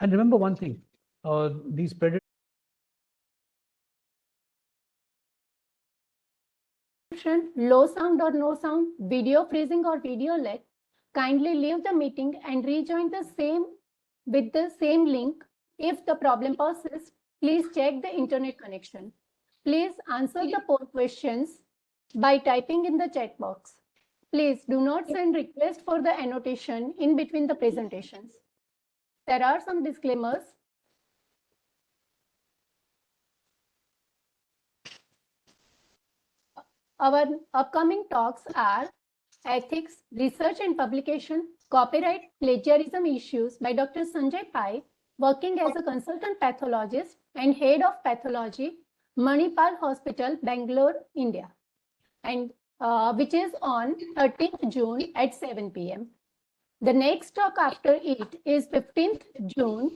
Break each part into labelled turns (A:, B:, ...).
A: And remember one thing, these predators.
B: Low sound or no sound, video freezing or video lag, kindly leave the meeting and rejoin the same with the same link. If the problem persists, please check the internet connection. Please answer the poll questions by typing in the chat box. Please do not send requests for the annotation in between the presentations. There are some disclaimers. Our upcoming talks are Ethics, Research and Publication, Copyright, Plagiarism Issues by Dr. Sanjay Pai, working as a consultant pathologist and head of pathology, Manipal Hospital, Bangalore, India, and which is on 13th June at 7 p.m. The next talk after it is 15th June,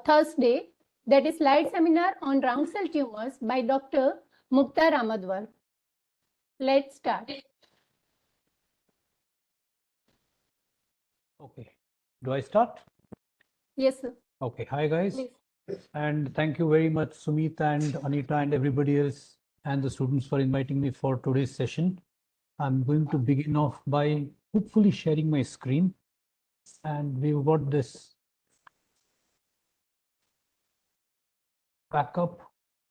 B: Thursday, that is slide seminar on round cell tumors by Dr. Mukta Ramadwar. Let's start.
A: Okay. Do I start?
B: Yes, sir.
A: Okay. Hi, guys.
B: Please.
A: And thank you very much, Sumit and Anita and everybody else and the students for inviting me for today's session. I'm going to begin off by hopefully sharing my screen. And we've got this backup.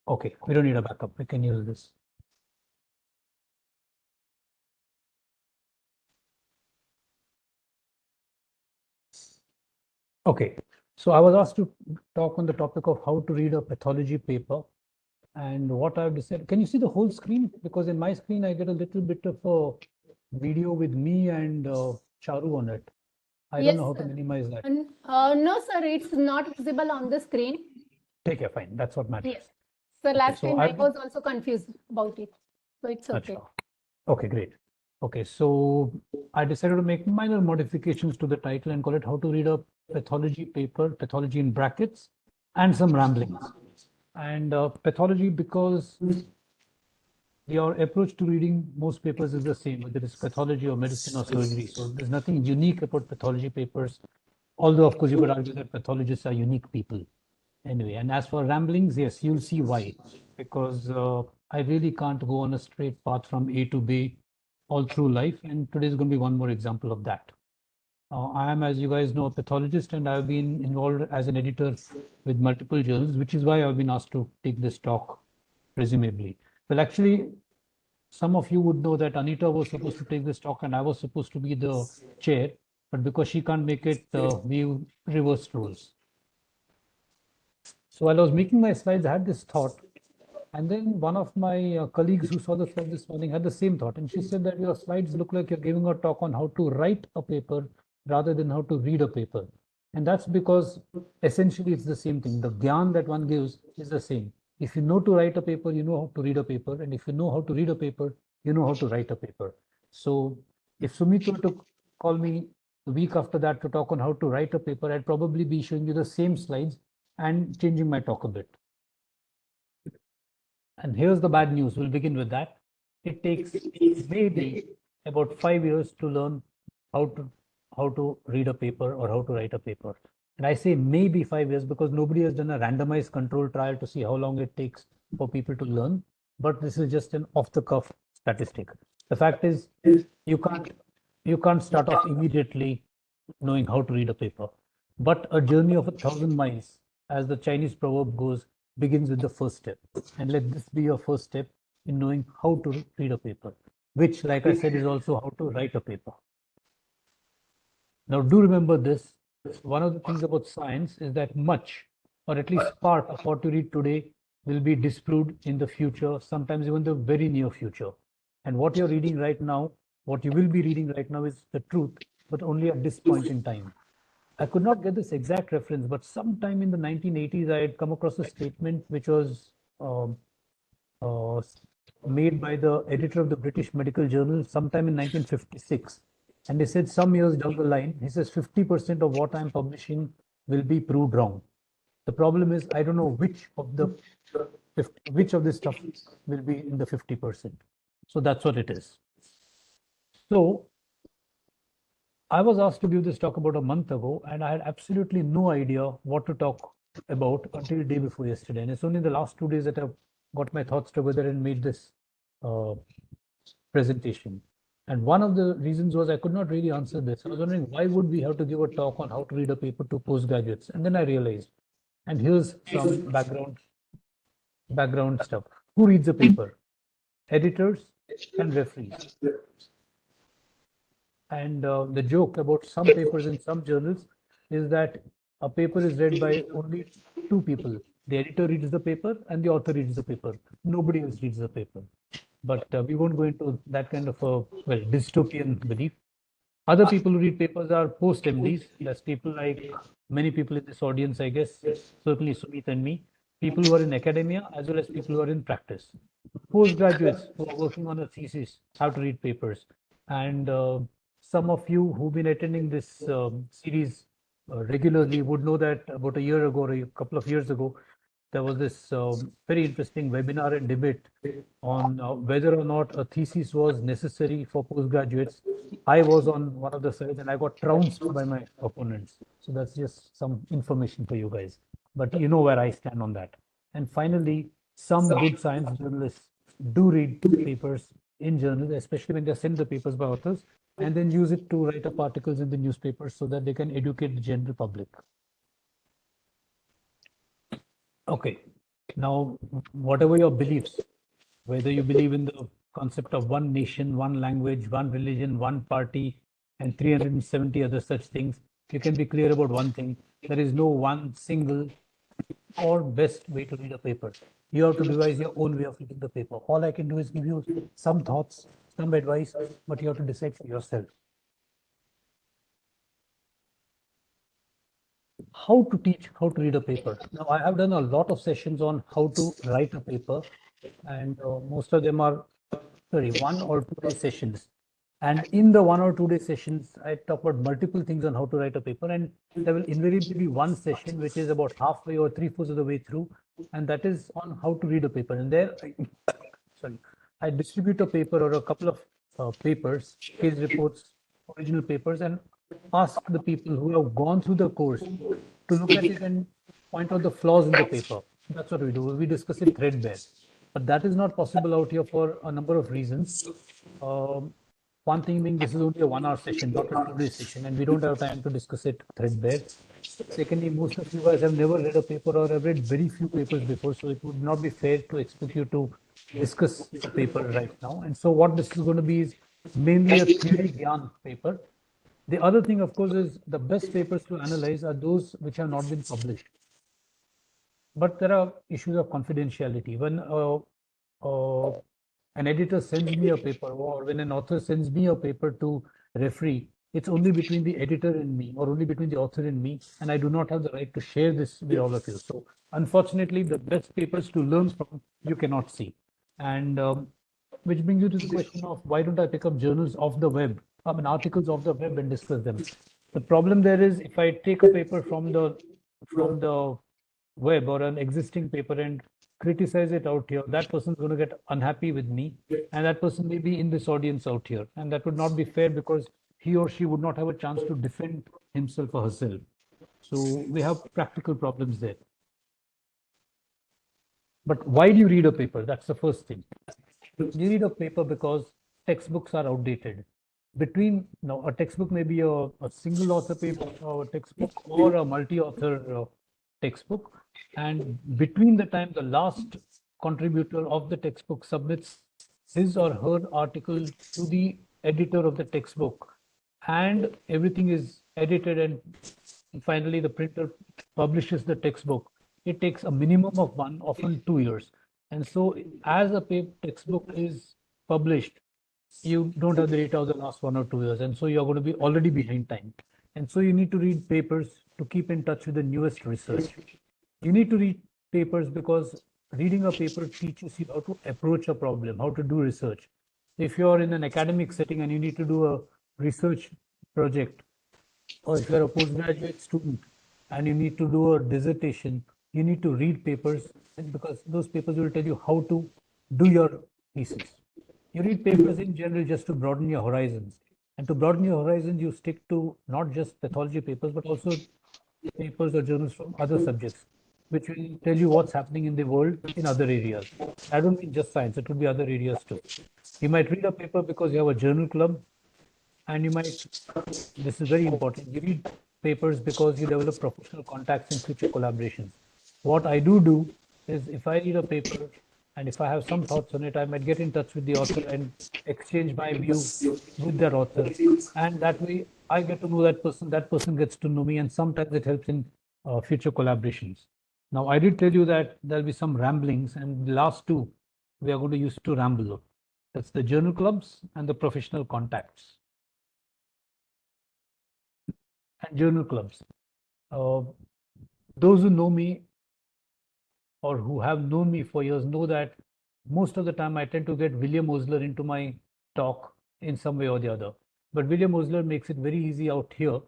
A: Okay, we don't need a backup. We can use this. Okay, so I was asked to talk on the topic of how to read a pathology paper. And what I've decided, can you see the whole screen? Because in my screen, I get a little bit of a video with me and Charu on it. I don't know how to minimize that.
B: No, sir, it's not visible on the screen.
A: Take care, fine. That's what matters.
B: Yes. So last
A: so
B: time I was also confused about it. So it's okay.
A: Okay, great. Okay, so I decided to make minor modifications to the title and call it How to Read a Pathology Paper, pathology in brackets, and some ramblings. And pathology because your approach to reading most papers is the same, whether it's pathology or medicine or surgery. So there's nothing unique about pathology papers, although of course you could argue that pathologists are unique people. Anyway, and as for ramblings, yes, you'll see why, because I really can't go on a straight path from A to B all through life. And today is going to be one more example of that. I am, as you guys know, a pathologist, and I've been involved as an editor with multiple journals, which is why I've been asked to take this talk, presumably. Well, actually, some of you would know that Anita was supposed to take this talk and I was supposed to be the chair, but because she can't make it, we reversed roles. So while I was making my slides, I had this thought, and then one of my colleagues who saw the slide this morning had the same thought, and she said that your slides look like you're giving a talk on how to write a paper rather than how to read a paper. And that's because essentially it's the same thing. The gyan that one gives is the same. If you know to write a paper, you know how to read a paper. And if you know how to read a paper, you know how to write a paper. So if Sumit were to call me the week after that to talk on how to write a paper, I'd probably be showing you the same slides and changing my talk a bit. And here's the bad news. We'll begin with that. It takes maybe about 5 years to learn how to read a paper or how to write a paper. And I say maybe 5 years because nobody has done a randomized control trial to see how long it takes for people to learn. But this is just an off-the-cuff statistic. The fact is, you can't start off immediately knowing how to read a paper. But a journey of 1,000 miles, as the Chinese proverb goes, begins with the first step. And let this be your first step in knowing how to read a paper, which, like I said, is also how to write a paper. Now, do remember this. One of the things about science is that much, or at least part of what you read today, will be disproved in the future, sometimes even the very near future. And what you're reading right now, what you will be reading right now is the truth, but only at this point in time. I could not get this exact reference, but sometime in the 1980s, I had come across a statement which was made by the editor of the British Medical Journal sometime in 1956. And he said some years down the line, he says 50% of what I'm publishing will be proved wrong. The problem is I don't know which of this stuff will be in the 50%. So that's what it is. So I was asked to give this talk about a month ago, and I had absolutely no idea what to talk about until the day before yesterday. And it's only in the last 2 days that I've got my thoughts together and made this uh, presentation. And one of the reasons was I could not really answer this. I was wondering, why would we have to give a talk on how to read a paper to postgraduates? And then I realized, and here's some background stuff. Who reads a paper? Editors and referees. And the joke about some papers in some journals is that a paper is read by only two people. The editor reads the paper and the author reads the paper. Nobody else reads the paper. But we won't go into that kind of a, well, dystopian belief. Other people who read papers are post MDs. That's people like many people in this audience, I guess, certainly Sumit and me, people who are in academia as well as people who are in practice. Postgraduates who are working on a thesis have to read papers. And some of you who've been attending this series regularly would know that about a year ago or a couple of years ago, there was this very interesting webinar and debate on whether or not a thesis was necessary for postgraduates. I was on one of the sides and I got trounced by my opponents. So that's just some information for you guys. But you know where I stand on that. And finally, some good science journalists do read papers in journals, especially when they send the papers by authors, and then use it to write up articles in the newspapers so that they can educate the general public. Okay, now whatever your beliefs, whether you believe in the concept of one nation, one language, one religion, one party, and 370 other such things, you can be clear about one thing. There is no one single or best way to read a paper. You have to devise your own way of reading the paper. All I can do is give you some thoughts, some advice, but you have to decide for yourself. How to teach how to read a paper. Now, I have done a lot of sessions on how to write a paper, and most of them are, sorry, 1 or 2 day sessions. And in the 1 or 2 day sessions, I talk about multiple things on how to write a paper, and there will invariably be one session which is about halfway or three-fourths of the way through, and that is on how to read a paper. And there, sorry, I distribute a paper or a couple of papers, case reports, original papers, and ask the people who have gone through the course to look at it and point out the flaws in the paper. That's what we do. We discuss it threadbare. But that is not possible out here for a number of reasons. One thing being, this is only a 1 hour session, not a 2 day session, and we don't have time to discuss it threadbare. Secondly, most of you guys have never read a paper or have read very few papers before, so it would not be fair to expect you to discuss the paper right now. And so what this is going to be is mainly a theory gyan paper. The other thing, of course, is the best papers to analyze are those which have not been published. But there are issues of confidentiality. When an editor sends me a paper, or when an author sends me a paper to referee, it's only between the editor and me, or only between the author and me, and I do not have the right to share this with all of you. So, unfortunately, the best papers to learn from you cannot see. And which brings you to the question of why don't I pick up journals off the web, I mean articles off the web and discuss them. The problem there is if I take a paper from the web or an existing paper and criticize it out here, that person is going to get unhappy with me, and that person may be in this audience out here, and that would not be fair because he or she would not have a chance to defend himself or herself. So we have practical problems there. But why do you read a paper? That's the first thing. You read a paper because textbooks are outdated. Between now, a textbook may be a single author paper or textbook or a multi-author textbook, and between the time the last contributor of the textbook submits his or her article to the editor of the textbook, and everything is edited, and finally the printer publishes the textbook, it takes a minimum of 1, often 2 years. And so as a textbook is published, you don't have the data of the last 1 or 2 years, and so you're going to be already behind time. And so you need to read papers to keep in touch with the newest research. You need to read papers because reading a paper teaches you how to approach a problem, how to do research. If you're in an academic setting and you need to do a research project, or if you're a postgraduate student and you need to do a dissertation, you need to read papers because those papers will tell you how to do your thesis. You read papers in general just to broaden your horizons. And to broaden your horizons, you stick to not just pathology papers, but also papers or journals from other subjects, which will tell you what's happening in the world in other areas. I don't mean just science, it could be other areas too. You might read a paper because you have a journal club, and you might, this is very important, you read papers because you develop professional contacts in future collaborations. What I do is if I read a paper and if I have some thoughts on it, I might get in touch with the author and exchange my view with that author. And that way I get to know that person gets to know me, and sometimes it helps in future collaborations. Now, I did tell you that there'll be some ramblings, and the last two we are going to use to ramble. That's the journal clubs and the professional contacts. And journal clubs. Uh, those who know me or who have known me for years know that most of the time I tend to get William Osler into my talk in some way or the other. But William Osler makes it very easy out here.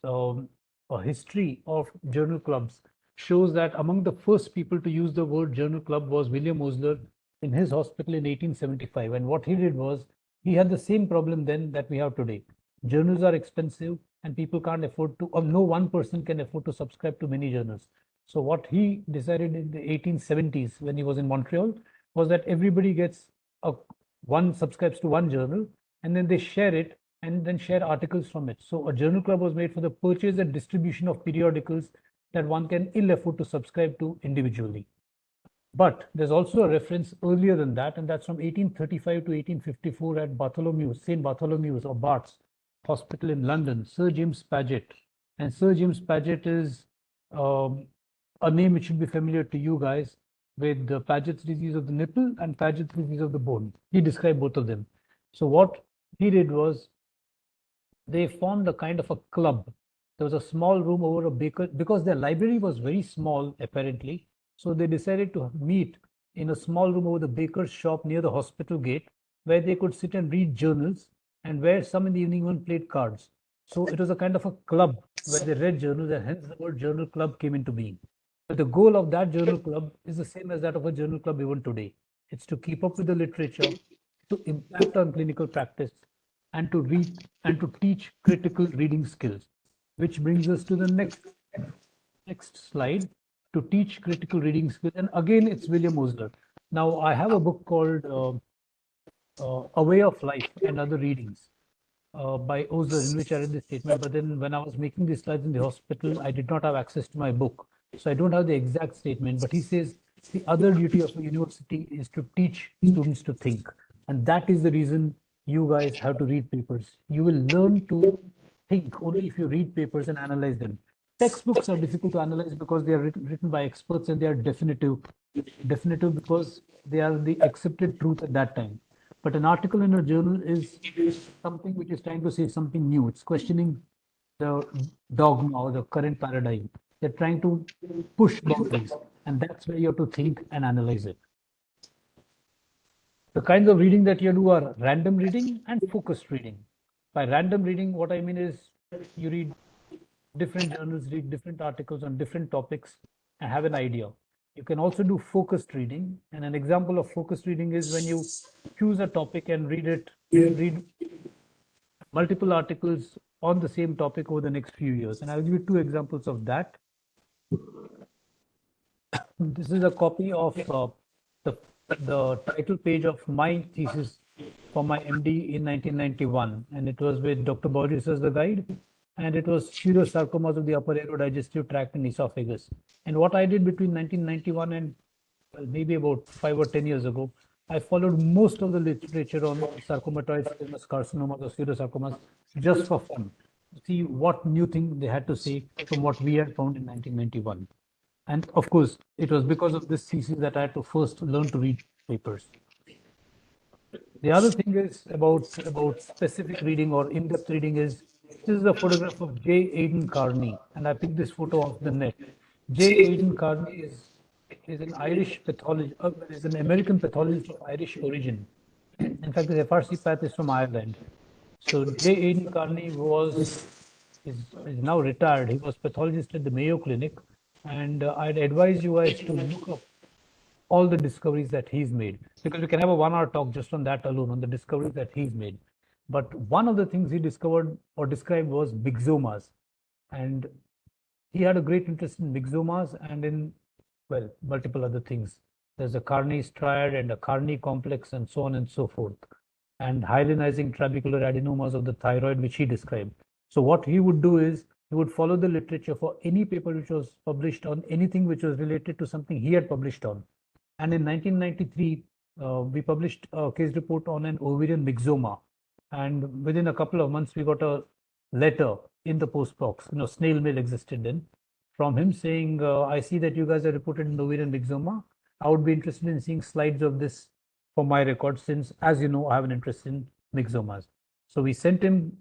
A: Um, a history of journal clubs shows that among the first people to use the word journal club was William Osler in his hospital in 1875. And what he did was he had the same problem then that we have today. Journals are expensive and people can't afford to, or no one person can afford to subscribe to many journals. So what he decided in the 1870s when he was in Montreal was that everybody gets a one subscribes to one journal, and then they share it and then share articles from it. So a journal club was made for the purchase and distribution of periodicals that one can ill afford to subscribe to individually. But there's also a reference earlier than that, and that's from 1835 to 1854 at Bartholomew's, St. Bartholomew's or Bart's Hospital in London, Sir James Paget. And Sir James Paget is um, a name which should be familiar to you guys, with the Paget's disease of the nipple and Paget's disease of the bone. He described both of them. So what he did was they formed a kind of a club. There was a small room over a baker because their library was very small, apparently. So they decided to meet in a small room over the baker's shop near the hospital gate, where they could sit and read journals, and where some in the evening even played cards. So it was a kind of a club where they read journals, and hence the word journal club came into being. But the goal of that journal club is the same as that of a journal club even today. It's to keep up with the literature, to impact on clinical practice, and to read and to teach critical reading skills. Which brings us to the next slide, to teach critical reading skills. And again, it's William Osler. Now, I have a book called A Way of Life and Other Readings by Osler, in which I read this statement. But then when I was making these slides in the hospital, I did not have access to my book. So I don't have the exact statement, but he says the other duty of a university is to teach students to think. And that is the reason you guys have to read papers. You will learn to think only if you read papers and analyze them. Textbooks are difficult to analyze because they are written by experts, and they are definitive because they are the accepted truth at that time. But an article in a journal is something which is trying to say something new. It's questioning the dogma or the current paradigm. They're trying to push boundaries, and that's where you have to think and analyze it. The kinds of reading that you do are random reading and focused reading. By random reading, what I mean is you read different journals, read different articles on different topics, and have an idea. You can also do focused reading, and an example of focused reading is when you choose a topic and read multiple articles on the same topic over the next few years. And I'll give you two examples of that. This is a copy of the title page of my thesis for my MD in 1991, and it was with Dr. Borges as the guide, and it was pseudosarcomas of the upper aerodigestive tract and esophagus. And what I did between 1991 and maybe about 5 or 10 years ago, I followed most of the literature on sarcomatoid squamous carcinomas or pseudosarcomas just for fun, to see what new thing they had to say from what we had found in 1991. And of course, it was because of this thesis that I had to first learn to read papers. The other thing is about specific reading or in-depth reading is this is a photograph of J. Aidan Carney, and I picked this photo off the net. J. Aidan Carney is an Irish pathologist, is an American pathologist of Irish origin. In fact, his FRC path is from Ireland. So J. Aidan Carney is now retired. He was pathologist at the Mayo Clinic, and I'd advise you guys to look up all the discoveries that he's made, because we can have a 1 hour talk just on that alone, on the discoveries that he's made. But one of the things he discovered or described was myxomas. And he had a great interest in myxomas and in, well, multiple other things. There's a Carney striad and a Carney complex and so on and so forth, and hyalinizing trabecular adenomas of the thyroid, which he described. So what he would do is he would follow the literature for any paper which was published on anything which was related to something he had published on. And in 1993, we published a case report on an ovarian myxoma. And within a couple of months, we got a letter in the post box, snail mail existed then, from him saying, I see that you guys are reported an ovarian myxoma. I would be interested in seeing slides of this for my record, since, as you know, I have an interest in myxomas. So we sent him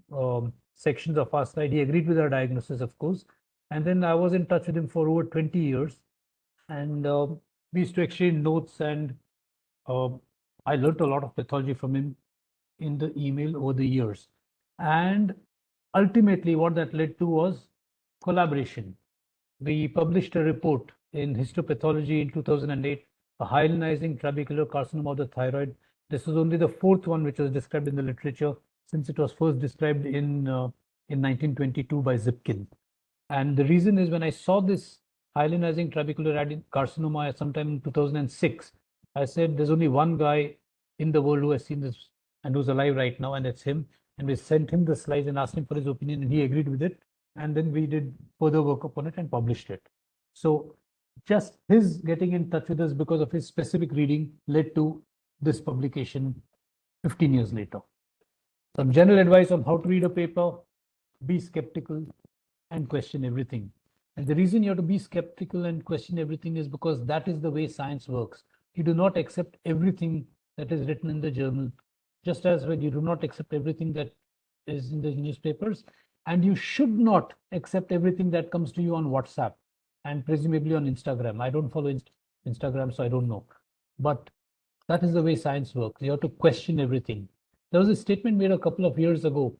A: sections of our slide. He agreed with our diagnosis, of course. And then I was in touch with him for over 20 years. And we used to exchange notes, and I learned a lot of pathology from him in the email over the years. And ultimately, what that led to was collaboration. We published a report in Histopathology in 2008, a hyalinizing trabecular carcinoma of the thyroid. This was only the fourth one which was described in the literature, since it was first described in 1922 by Zipkin. And the reason is, when I saw this hyalinizing trabecular carcinoma sometime in 2006, I said, there's only one guy in the world who has seen this and who's alive right now, and it's him. And we sent him the slides and asked him for his opinion, and he agreed with it. And then we did further work upon it and published it. So just his getting in touch with us because of his specific reading led to this publication 15 years later. Some general advice on how to read a paper: be skeptical and question everything. And the reason you have to be skeptical and question everything is because that is the way science works. You do not accept everything that is written in the journal, just as when you do not accept everything that is in the newspapers, and you should not accept everything that comes to you on WhatsApp and presumably on Instagram. I don't follow Instagram, so I don't know. But that is the way science works. You have to question everything. There was a statement made a couple of years ago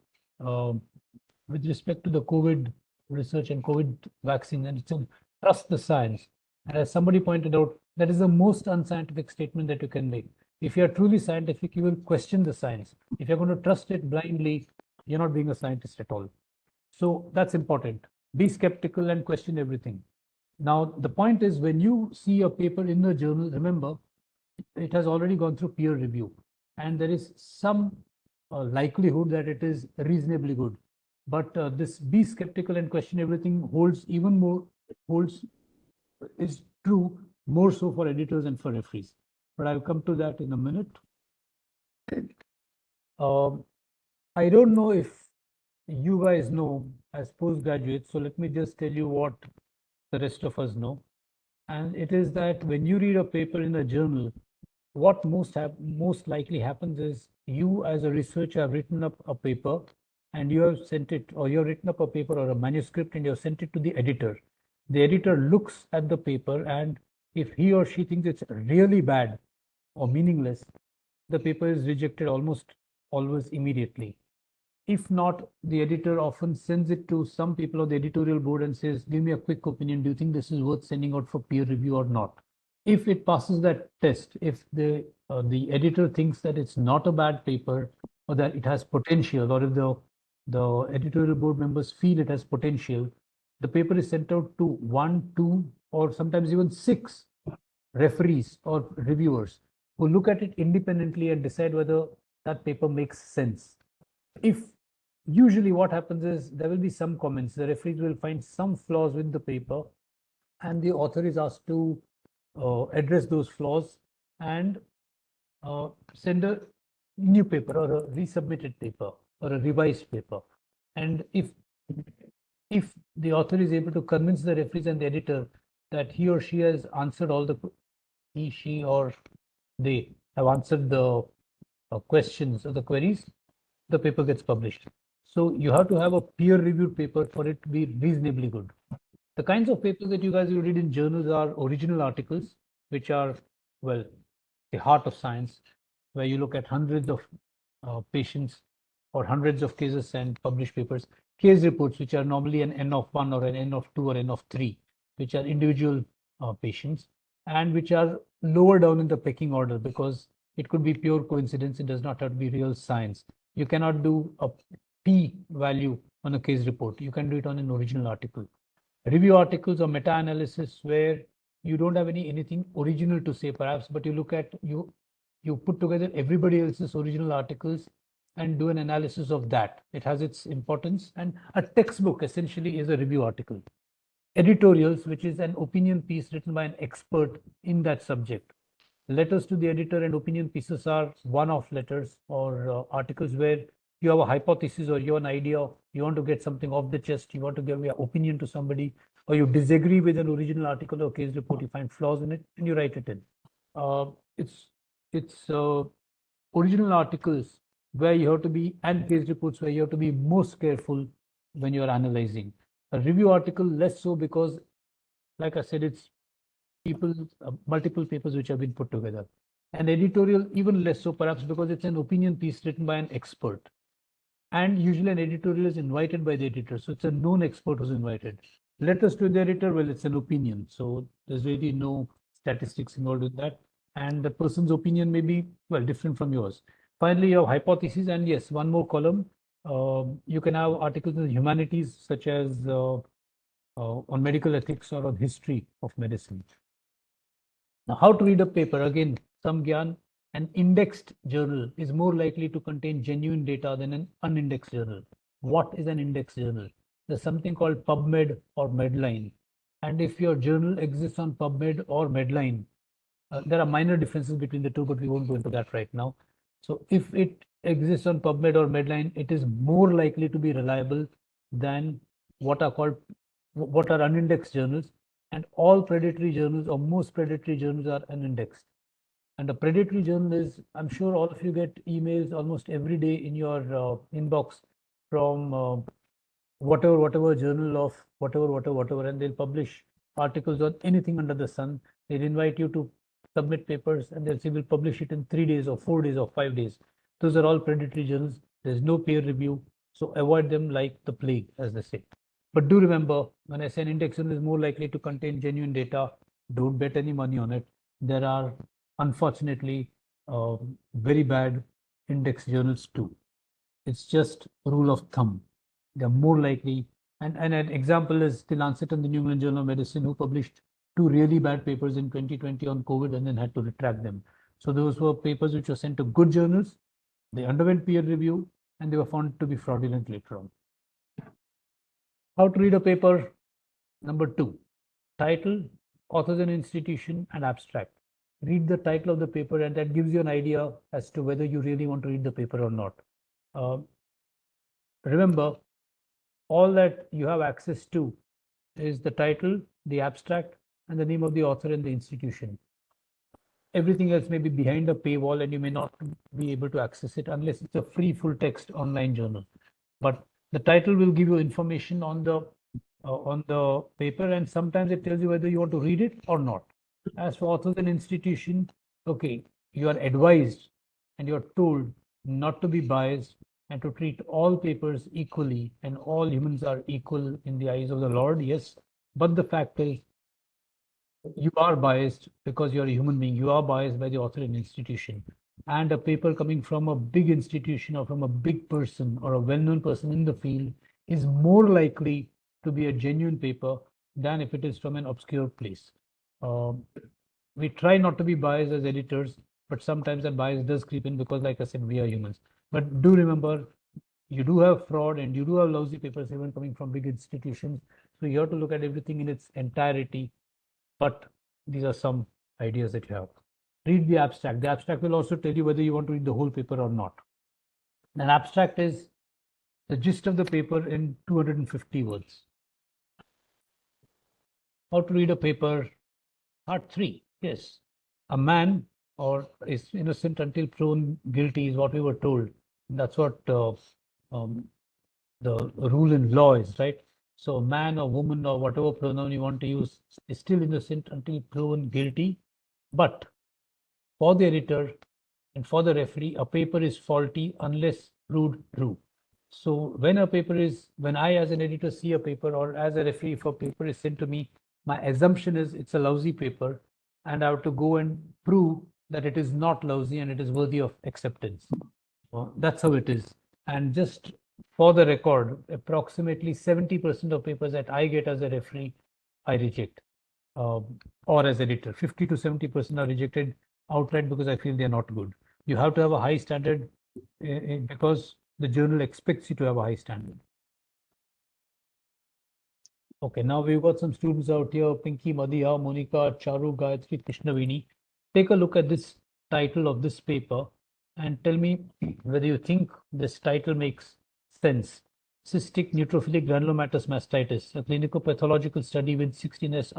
A: with respect to the COVID research and COVID vaccine, and it said, trust the science. And as somebody pointed out, that is the most unscientific statement that you can make. If you are truly scientific, you will question the science. If you're going to trust it blindly, you're not being a scientist at all. So that's important. Be skeptical and question everything. Now, the point is, when you see a paper in the journal, remember, it has already gone through peer review, and there is some likelihood that it is reasonably good. But this be skeptical and question everything is true more so for editors and for referees. But I'll come to that in a minute. I don't know if you guys know as postgraduates, so let me just tell you what the rest of us know. And it is that when you read a paper in a journal, what most likely happens is, you as a researcher have written up a paper and you have sent it, or you have written up a paper or a manuscript and you have sent it to the editor. The editor looks at the paper, and if he or she thinks it's really bad or meaningless, the paper is rejected almost always immediately. If not, the editor often sends it to some people on the editorial board and says, give me a quick opinion. Do you think this is worth sending out for peer review or not? If it passes that test, if the editor thinks that it's not a bad paper, or that it has potential, or if the editorial board members feel it has potential, the paper is sent out to 1, 2, or sometimes even 6 referees or reviewers who look at it independently and decide whether that paper makes sense. If usually what happens is, there will be some comments, the referees will find some flaws with the paper, and the author is asked to address those flaws and send a new paper or a resubmitted paper or a revised paper. And if the author is able to convince the referees and the editor that he or she has answered all the he, she, or they have answered the questions or the queries, the paper gets published. So you have to have a peer-reviewed paper for it to be reasonably good. The kinds of papers that you guys will read in journals are original articles, which are, well, the heart of science, where you look at hundreds of patients or hundreds of cases and publish papers. Case reports, which are normally an N of 1 or an N of 2 or N of 3, which are individual patients, and which are lower down in the pecking order because it could be pure coincidence. It does not have to be real science. You cannot do a P value on a case report. You can do it on an original article. Review articles or meta-analysis where you don't have anything original to say perhaps, but you look at you put together everybody else's original articles and do an analysis of that. It has its importance, and a textbook essentially is a review article. Editorials, which is an opinion piece written by an expert in that subject. Letters to the editor and opinion pieces are one-off letters or articles where you have a hypothesis or you have an idea, you want to get something off the chest, you want to give your opinion to somebody, or you disagree with an original article or case report, you find flaws in it, and you write it in. It's original articles where you have to be, and case reports where you have to be most careful when you're analyzing. A review article less so because, like I said, it's multiple papers which have been put together. An editorial even less so perhaps because it's an opinion piece written by an expert. And usually an editorial is invited by the editor. So it's a known expert who's invited. Letters to the editor, well, it's an opinion. So there's really no statistics involved with that. And the person's opinion may be, well, different from yours. Finally, you have hypotheses. And yes, one more column. You can have articles in the humanities, such as on medical ethics or on history of medicine. Now, how to read a paper? Again, some gyan. An indexed journal is more likely to contain genuine data than an unindexed journal. What is an indexed journal? There's something called PubMed or Medline. And if your journal exists on PubMed or Medline, there are minor differences between the two, but we won't go into that right now. So if it exists on PubMed or Medline, it is more likely to be reliable than what are unindexed journals. And all predatory journals or most predatory journals are unindexed. And a predatory journal is, I'm sure all of you get emails almost every day in your inbox from whatever journal of whatever, and they'll publish articles on anything under the sun. They'll invite you to submit papers and they'll say we'll publish it in 3 days or 4 days or 5 days. Those are all predatory journals. There's no peer review. So avoid them like the plague, as they say. But do remember, when I say an index journal is more likely to contain genuine data, don't bet any money on it. There are, unfortunately, very bad index journals too. It's just a rule of thumb. They're more likely, and an example is the Lancet and the New England Journal of Medicine, who published 2 really bad papers in 2020 on COVID and then had to retract them. So those were papers which were sent to good journals. They underwent peer review and they were found to be fraudulent later on. How to read a paper? Number 2, title, authors and institution, and abstract. Read the title of the paper and that gives you an idea as to whether you really want to read the paper or not. Remember, all that you have access to is the title, the abstract, and the name of the author and the institution. Everything else may be behind a paywall and you may not be able to access it unless it's a free full text online journal. But the title will give you information on the paper, and sometimes it tells you whether you want to read it or not. As for authors and institution, okay, you are advised and you are told not to be biased and to treat all papers equally, and all humans are equal in the eyes of the Lord, yes. But the fact is, you are biased because you're a human being. You are biased by the author and institution. And a paper coming from a big institution or from a big person or a well-known person in the field is more likely to be a genuine paper than if it is from an obscure place. We try not to be biased as editors, but sometimes that bias does creep in because, like I said, we are humans. But do remember, you do have fraud and you do have lousy papers even coming from big institutions. So you have to look at everything in its entirety. But these are some ideas that you have. Read the abstract. The abstract will also tell you whether you want to read the whole paper or not. An abstract is the gist of the paper in 250 words. How to read a paper? Part 3. Yes. A man or is innocent until proven guilty is what we were told. That's what the rule in law is, right? So man or woman or whatever pronoun you want to use is still innocent until proven guilty. But for the editor and for the referee, a paper is faulty unless proved true. So when I as an editor see a paper, or as a referee, if a paper is sent to me, my assumption is it's a lousy paper and I have to go and prove that it is not lousy and it is worthy of acceptance. That's how it is. And just for the record, approximately 70% of papers that I get as a referee, I reject, or as editor. 50 to 70% are rejected outright because I feel they're not good. You have to have a high standard because the journal expects you to have a high standard. Okay, now we've got some students out here, Pinky, Madhya, Monica, Charu, Gayatri, Krishnavini. Take a look at this title of this paper and tell me whether you think this title makes sense. Cystic neutrophilic granulomatous mastitis, a clinical pathological study with 16S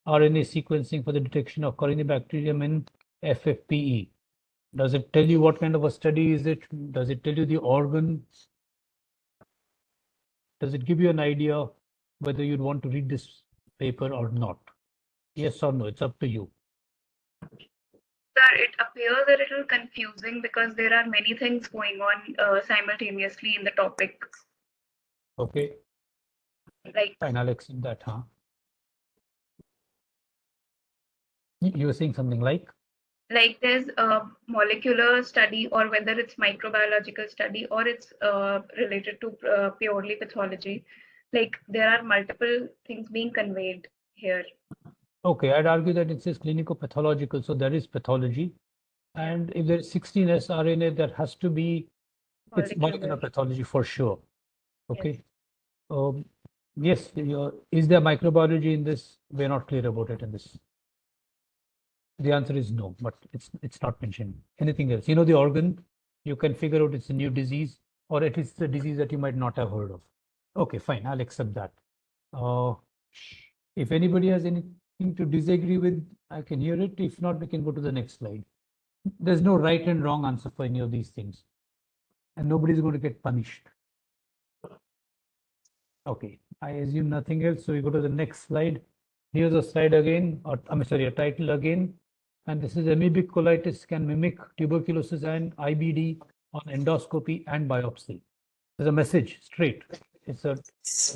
A: RNA sequencing for the detection of Corynebacterium in FFPE. Does it tell you what kind of a study is it? Does it tell you the organ? Does it give you an idea whether you'd want to read this paper or not? Yes or no, it's up to you.
C: Sir, it appears a little confusing because there are many things going on simultaneously in the topic.
A: Okay,
C: Like,
A: fine, I'll accept that, huh? You were saying something like?
C: like there's a molecular study, or whether it's microbiological study, or it's related to purely pathology. Like there are multiple things being conveyed here.
A: Okay, I'd argue that it says clinical pathological, so there is pathology. And if there is 16S RNA, there has to be, it's molecular pathology for sure. Okay. Yes, is there microbiology in this? We're not clear about it in this. The answer is no, but it's not mentioned. Anything else? You know the organ, you can figure out it's a new disease, or at least a disease that you might not have heard of. Okay, fine, I'll accept that. If anybody has anything to disagree with, I can hear it. If not, we can go to the next slide. There's no right and wrong answer for any of these things, and nobody's going to get punished. Okay, I assume nothing else, so we go to the next slide. Here's a slide again, or I'm sorry, a title again. And this is amoebic colitis can mimic tuberculosis and IBD on endoscopy and biopsy. There's a message straight. It's a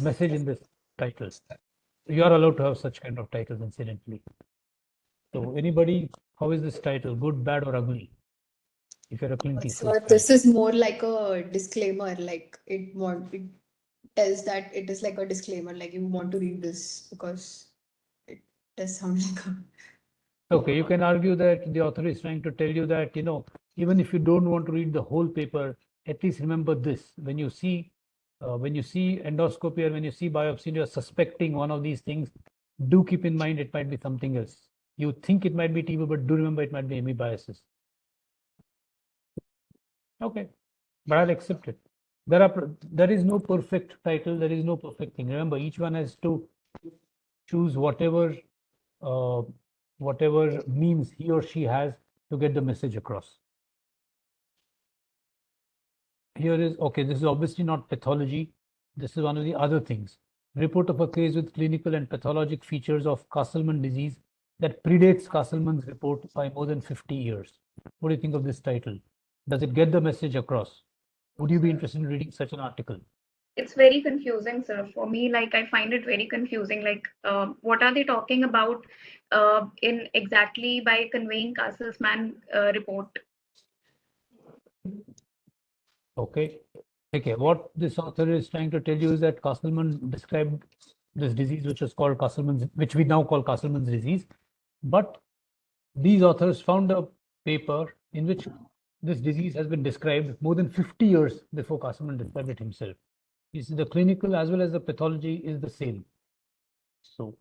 A: message in this title. You are allowed to have such kind of titles, incidentally. So anybody, how is this title? Good, bad, or ugly? If you're a clinical
D: So this is more like a disclaimer, like it tells that it is like a disclaimer, like you want to read this because it does sound like a
A: Okay, you can argue that the author is trying to tell you that, even if you don't want to read the whole paper, at least remember this. When you see endoscopy or when you see biopsy, you're suspecting one of these things, do keep in mind it might be something else. You think it might be TB, but do remember it might be amoebiasis. Okay, but I'll accept it. There is no perfect title, there is no perfect thing. Remember, each one has to choose whatever means he or she has to get the message across. Here is, okay, this is obviously not pathology. This is one of the other things. Report of a case with clinical and pathologic features of Castleman disease that predates Castleman's report by more than 50 years. What do you think of this title? Does it get the message across? Would you be interested in reading such an article?
C: It's very confusing, sir. For me, like I find it very confusing. Like, what are they talking about in exactly by conveying Castleman report?
A: Okay. Okay. What this author is trying to tell you is that Castleman described this disease, which is called Castleman's, which we now call Castleman's disease. But these authors found a paper in which this disease has been described more than 50 years before Castleman described it himself. You see, the clinical as well as the pathology is the same. So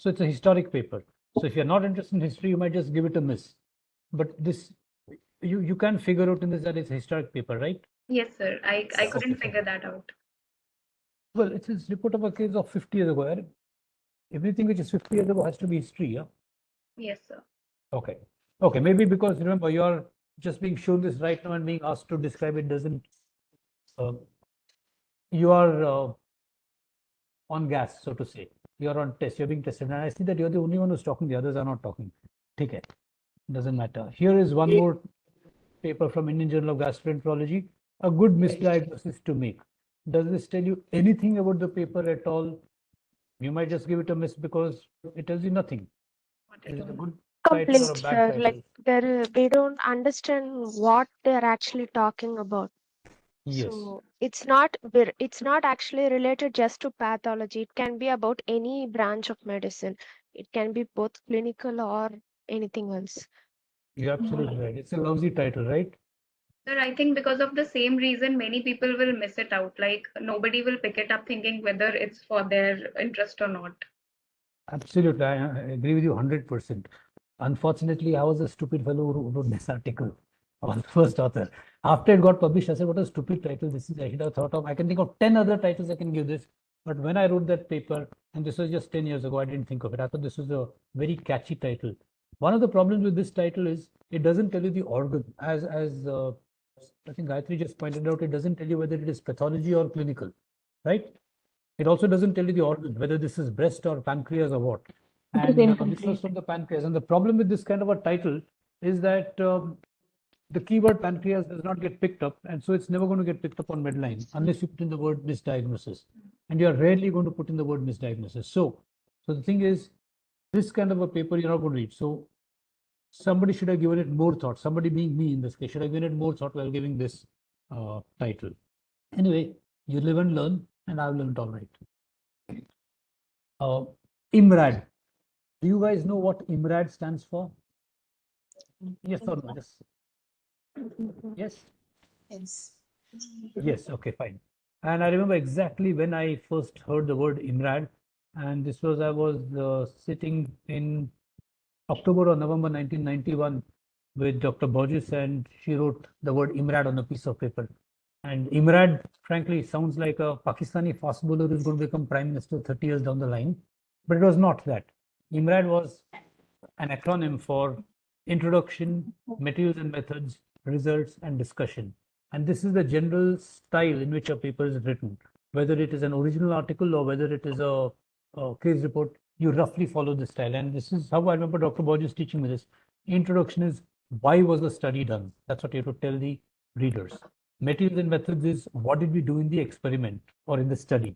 A: it's a historic paper. So if you're not interested in history, you might just give it a miss. But this, you can figure out in this that it's a historic paper, right?
C: Yes, sir. I couldn't figure that out.
A: Well, it's a report of a case of 50 years ago. Right? Everything which is 50 years ago has to be history, yeah?
C: Yes, sir.
A: Okay. Okay, maybe because remember you're just being shown this right now and being asked to describe it doesn't, you are on gas, so to say. You're on test, you're being tested. And I see that you're the only one who's talking, the others are not talking. Take it. Doesn't matter. Here is one more paper from Indian Journal of Gastroenterology. A good misdiagnosis to make. Does this tell you anything about the paper at all? You might just give it a miss because it tells you nothing. Is it a good title or a
E: Complete,
A: bad
E: sir. Like
A: title?
E: we don't understand what they're actually talking about.
A: Yes.
E: So it's not actually related just to pathology. It can be about any branch of medicine. It can be both clinical or anything else.
A: You're absolutely right. It's a lousy title, right?
C: Sir, I think because of the same reason, many people will miss it out. Like nobody will pick it up thinking whether it's for their interest or not.
A: Absolutely. I agree with you 100%. Unfortunately, I was a stupid fellow who wrote this article. I was the first author. After it got published, I said, what a stupid title this is. I should have thought of, I can think of 10 other titles I can give this. But when I wrote that paper, and this was just 10 years ago, I didn't think of it. I thought this was a very catchy title. One of the problems with this title is it doesn't tell you the organ. As I think Gayatri just pointed out, it doesn't tell you whether it is pathology or clinical, right? It also doesn't tell you the organ, whether this is breast or pancreas or what. And this was from the pancreas. And the problem with this kind of a title is that the keyword pancreas does not get picked up. And so it's never going to get picked up on Medline unless you put in the word misdiagnosis. And you're rarely going to put in the word misdiagnosis. So the thing is, this kind of a paper you're not going to read. So somebody should have given it more thought. Somebody being me in this case should have given it more thought while giving this title. Anyway, you live and learn, and I've learned all right. IMRAD. Do you guys know what IMRAD stands for? Yes or no? Yes?
D: Yes.
A: Yes, okay, fine. And I remember exactly when I first heard the word IMRAD, and this was, I was sitting in October or November 1991 with Dr. Borges, and she wrote the word IMRAD on a piece of paper. And IMRAD, frankly, sounds like a Pakistani fast bowler who's going to become prime minister 30 years down the line. But it was not that. IMRAD was an acronym for Introduction, Materials and Methods, Results, and Discussion. And this is the general style in which a paper is written. Whether it is an original article or whether it is a case report, you roughly follow this style. And this is how I remember Dr. Borges teaching me this. Introduction is why was the study done? That's what you have to tell the readers. Materials and methods is what did we do in the experiment or in the study.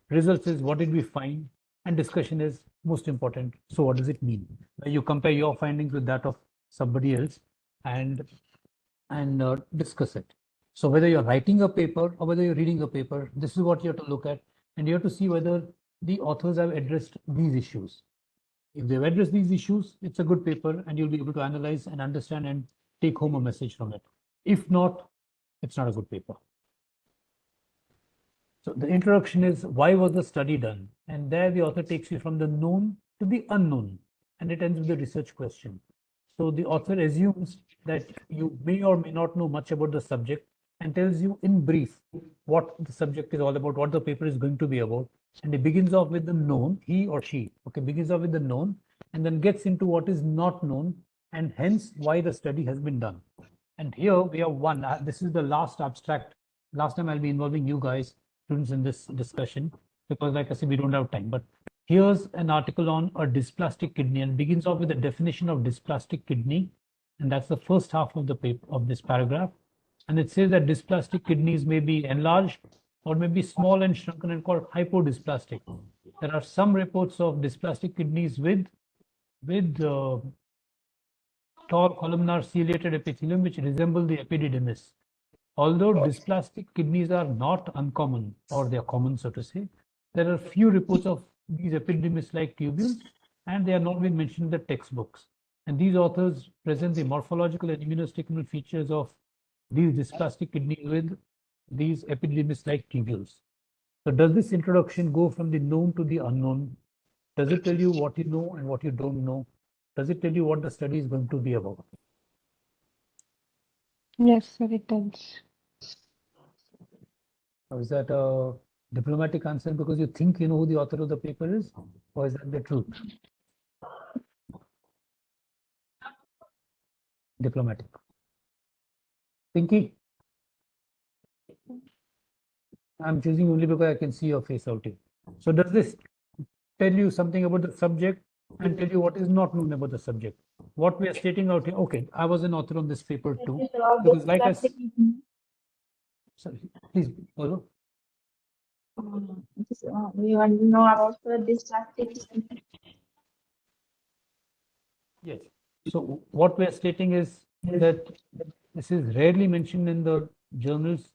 A: Results is what did we find, and discussion is most important. So what does it mean? Where you compare your findings with that of somebody else and discuss it. So whether you're writing a paper or whether you're reading a paper, this is what you have to look at, and you have to see whether the authors have addressed these issues. If they've addressed these issues, it's a good paper and you'll be able to analyze and understand and take home a message from it. If not, it's not a good paper. So the introduction is why was the study done? And there the author takes you from the known to the unknown, and it ends with the research question. So the author assumes that you may or may not know much about the subject and tells you in brief what the subject is all about, what the paper is going to be about. And he begins off with the known, he or she, okay, begins off with the known and then gets into what is not known and hence why the study has been done. And here we have one, this is the last abstract. Last time I'll be involving you guys, students, in this discussion because like I said, we don't have time. But here's an article on a dysplastic kidney and begins off with a definition of dysplastic kidney. And that's the first half of the paper of this paragraph. And it says that dysplastic kidneys may be enlarged or may be small and shrunken and called hypodysplastic. There are some reports of dysplastic kidneys with tall columnar ciliated epithelium which resemble the epididymis. Although dysplastic kidneys are not uncommon, or they are common, so to say, there are few reports of these epididymis-like tubules, and they are not been mentioned in the textbooks. And these authors present the morphological and immunostatistical features of these dysplastic kidneys with these epididymis-like tubules. So does this introduction go from the known to the unknown? Does it tell you what you know and what you don't know? Does it tell you what the study is going to be about?
E: Yes, sir, it does.
A: Or is that a diplomatic answer because you think you know who the author of the paper is? Or is that the truth? Diplomatic. Pinky? I'm choosing only because I can see your face out here. So does this tell you something about the subject and tell you what is not known about the subject? What we are stating out here, okay, I was an author on this paper too. Because like I said, sorry, please follow.
F: We want to know about the dysplastic.
A: Yes. So what we are stating is that this is rarely mentioned in the journals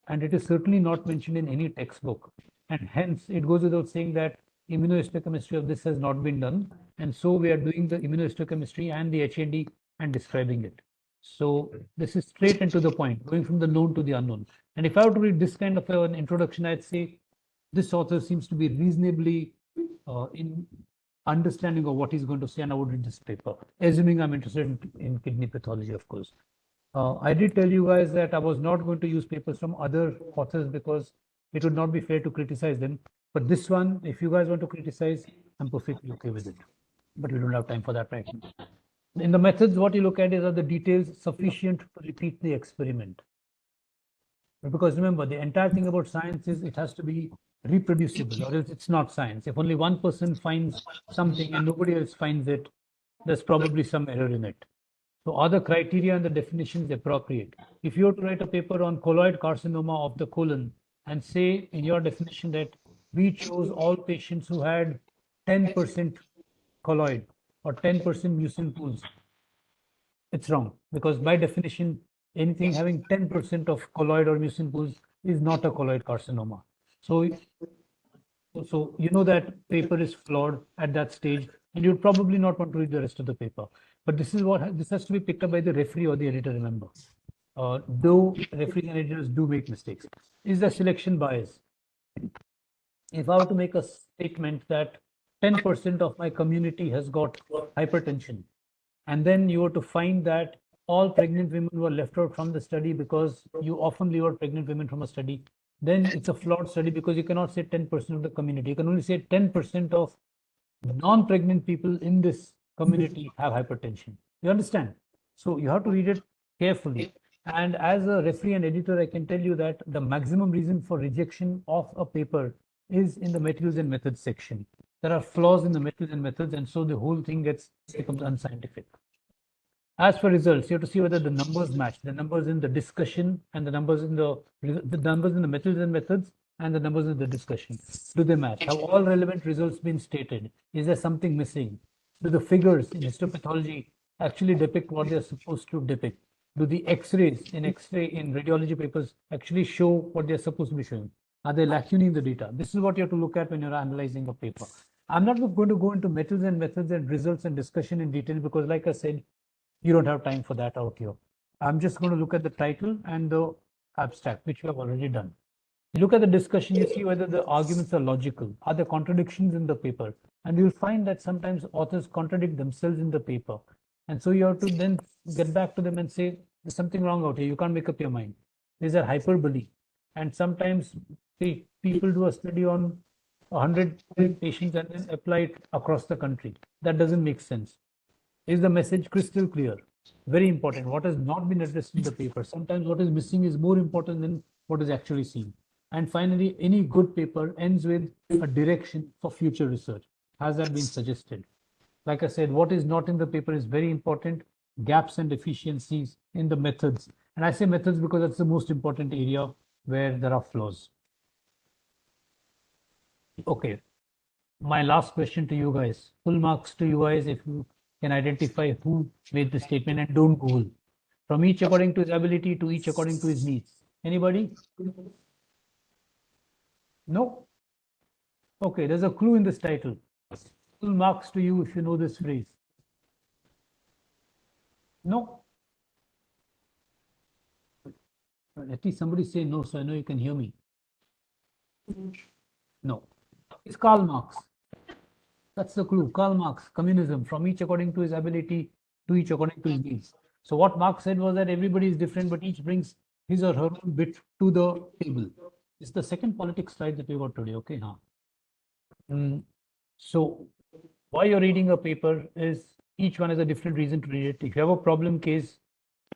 A: and it is certainly not mentioned in any textbook. And hence, it goes without saying that immunohistochemistry of this has not been done. And so we are doing the immunohistochemistry and the HND and describing it. So this is straight and to the point, going from the known to the unknown. And if I were to read this kind of an introduction, I'd say this author seems to be reasonably in understanding of what he's going to say, and I would read this paper, assuming I'm interested in kidney pathology, of course. I did tell you guys that I was not going to use papers from other authors because it would not be fair to criticize them. But this one, if you guys want to criticize, I'm perfectly okay with it. But we don't have time for that right now. In the methods, what you look at is are the details sufficient to repeat the experiment? Because remember, the entire thing about science is it has to be reproducible, or else it's not science. If only one person finds something and nobody else finds it, there's probably some error in it. So are the criteria and the definitions appropriate? If you were to write a paper on colloid carcinoma of the colon and say in your definition that we chose all patients who had 10% colloid or 10% mucin pools, it's wrong, because by definition, anything having 10% of colloid or mucin pools is not a colloid carcinoma. So you know that paper is flawed at that stage, and you'd probably not want to read the rest of the paper. But this is what this has to be picked up by the referee or the editor, remember. Though referees and editors do make mistakes. Is the selection bias? If I were to make a statement that 10% of my community has got hypertension, and then you were to find that all pregnant women were left out from the study because you often leave out pregnant women from a study, then it's a flawed study because you cannot say 10% of the community. You can only say 10% of non-pregnant people in this community have hypertension. You understand? So you have to read it carefully. And as a referee and editor, I can tell you that the maximum reason for rejection of a paper is in the materials and methods section. There are flaws in the materials and methods, and so the whole thing becomes unscientific. As for results, you have to see whether the numbers match, the numbers in the discussion and the numbers in the numbers in the materials and methods and the numbers in the discussion. Do they match? Have all relevant results been stated? Is there something missing? Do the figures in histopathology actually depict what they're supposed to depict? Do the X-rays in radiology papers actually show what they're supposed to be showing? Are they lacunae the data? This is what you have to look at when you're analyzing a paper. I'm not going to go into methods and methods and results and discussion in detail because, like I said, you don't have time for that out here. I'm just going to look at the title and the abstract, which we have already done. You look at the discussion, you see whether the arguments are logical. Are there contradictions in the paper? And you'll find that sometimes authors contradict themselves in the paper. And so you have to then get back to them and say, there's something wrong out here. You can't make up your mind. These are hyperbole. And sometimes people do a study on 100 patients and then apply it across the country. That doesn't make sense. Is the message crystal clear? Very important. What has not been addressed in the paper. Sometimes what is missing is more important than what is actually seen. And finally, any good paper ends with a direction for future research. Has that been suggested? Like I said, what is not in the paper is very important. Gaps and deficiencies in the methods. And I say methods because that's the most important area where there are flaws. Okay. My last question to you guys. Full marks to you guys if you can identify who made the statement, and don't Google. From each according to his ability to each according to his needs. Anybody? No? Okay, there's a clue in this title. Full marks to you if you know this phrase. No? At least somebody say no, so I know you can hear me. No. It's Karl Marx. That's the clue. Karl Marx, communism, from each according to his ability to each according to his needs. So what Marx said was that everybody is different, but each brings his or her own bit to the table. It's the second politics slide that we got today. Okay, so why you're reading a paper is each one has a different reason to read it. If you have a problem case,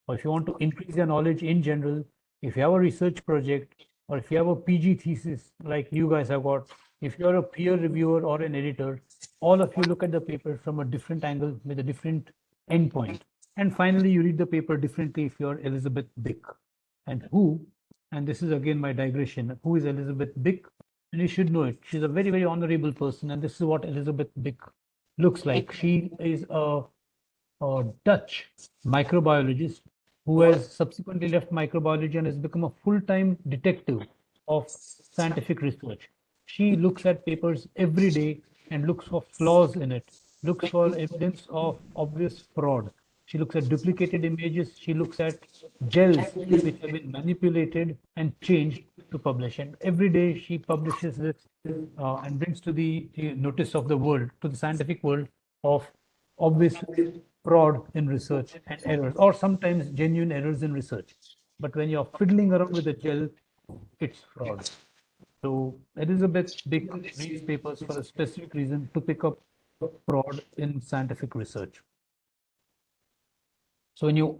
A: or if you want to increase your knowledge in general, if you have a research project, or if you have a PG thesis like you guys have got, if you're a peer reviewer or an editor, all of you look at the paper from a different angle with a different endpoint. And finally, you read the paper differently if you're Elizabeth Bick. And who, and this is again my digression, who is Elizabeth Bick? And you should know it. She's a very, very honorable person. And this is what Elizabeth Bick looks like. She is a Dutch microbiologist who has subsequently left microbiology and has become a full-time detective of scientific research. She looks at papers every day and looks for flaws in it, looks for evidence of obvious fraud. She looks at duplicated images. She looks at gels which have been manipulated and changed to publish. And every day she publishes this and brings to the notice of the world, to the scientific world, of obvious fraud in research and errors, or sometimes genuine errors in research. But when you're fiddling around with a gel, it's fraud. So Elizabeth Dick reads papers for a specific reason, to pick up fraud in scientific research. So when you,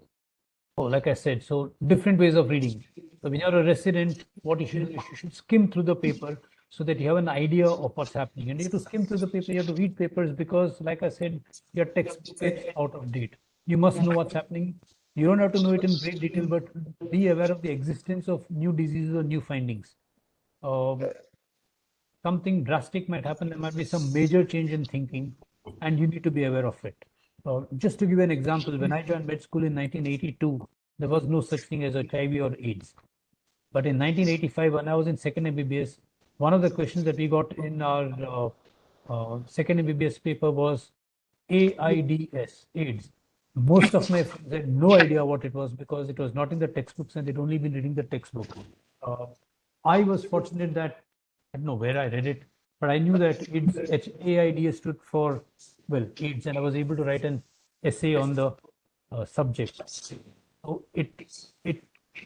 A: like I said, so different ways of reading. So when you're a resident, what you should do is you should skim through the paper so that you have an idea of what's happening. And you have to skim through the paper, you have to read papers because, like I said, your textbook is out of date. You must know what's happening. You don't have to know it in great detail, but be aware of the existence of new diseases or new findings. Something drastic might happen. There might be some major change in thinking, and you need to be aware of it. Just to give you an example, when I joined med school in 1982, there was no such thing as HIV or AIDS. But in 1985, when I was in second MBBS, one of the questions that we got in our second MBBS paper was AIDS, AIDS. Most of my friends had no idea what it was because it was not in the textbooks and they'd only been reading the textbook. I was fortunate that I don't know where I read it, but I knew that AIDS stood for, well, AIDS, and I was able to write an essay on the subject. So it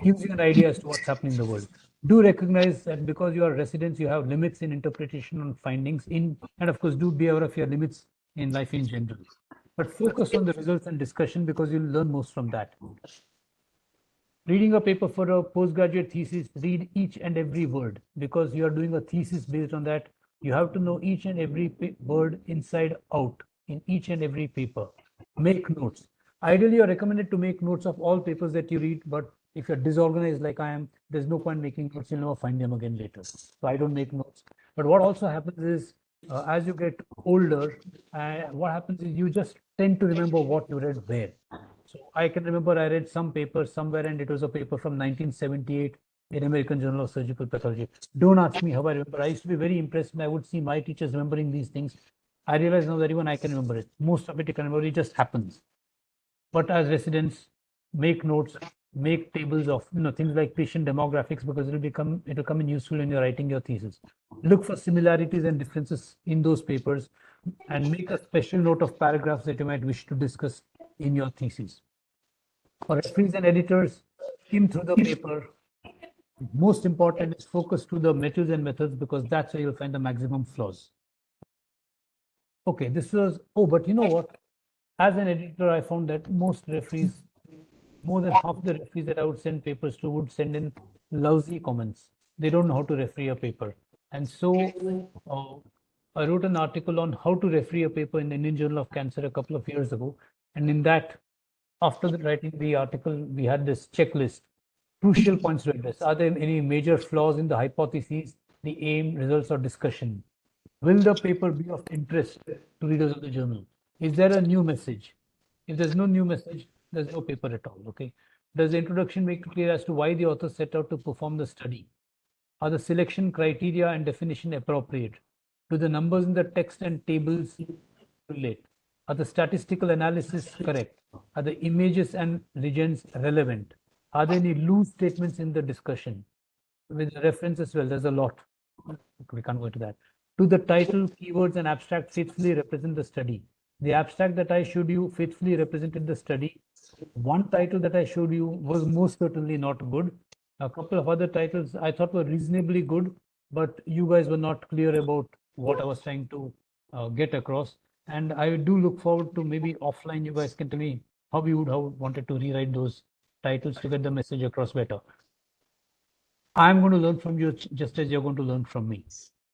A: gives you an idea as to what's happening in the world. Do recognize that because you are residents, you have limits in interpretation on findings and of course, do be aware of your limits in life in general. But focus on the results and discussion because you'll learn most from that. Reading a paper for a postgraduate thesis, read each and every word because you are doing a thesis based on that. You have to know each and every word inside out in each and every paper. Make notes. Ideally, you're recommended to make notes of all papers that you read, but if you're disorganized like I am, there's no point making notes. You'll never find them again later. So I don't make notes. But what also happens is, as you get older, what happens is you just tend to remember what you read where. So I can remember I read some paper somewhere and it was a paper from 1978 in American Journal of Surgical Pathology. Don't ask me how I remember. I used to be very impressed when I would see my teachers remembering these things. I realize now that even I can remember it. Most of it you can remember, it just happens. But as residents, make notes, make tables of things like patient demographics because it'll come in useful when you're writing your thesis. Look for similarities and differences in those papers and make a special note of paragraphs that you might wish to discuss in your thesis. For referees and editors, skim through the paper. Most important is focus to the methods and methods because that's where you'll find the maximum flaws. Okay, this was, but you know what? As an editor, I found that most referees, more than half the referees that I would send papers to would send in lousy comments. They don't know how to referee a paper. And so I wrote an article on how to referee a paper in the Indian Journal of Cancer a couple of years ago. And in that, after writing the article, we had this checklist, crucial points to address. Are there any major flaws in the hypotheses, the aim, results, or discussion? Will the paper be of interest to readers of the journal? Is there a new message? If there's no new message, there's no paper at all, okay? Does the introduction make it clear as to why the author set out to perform the study? Are the selection criteria and definition appropriate? Do the numbers in the text and tables relate? Are the statistical analysis correct? Are the images and legends relevant? Are there any loose statements in the discussion? With reference as well, there's a lot. We can't go into that. Do the title, keywords, and abstract faithfully represent the study? The abstract that I showed you faithfully represented the study. One title that I showed you was most certainly not good. A couple of other titles I thought were reasonably good, but you guys were not clear about what I was trying to get across. And I do look forward to maybe offline you guys can tell me how you would have wanted to rewrite those titles to get the message across better. I'm going to learn from you just as you're going to learn from me.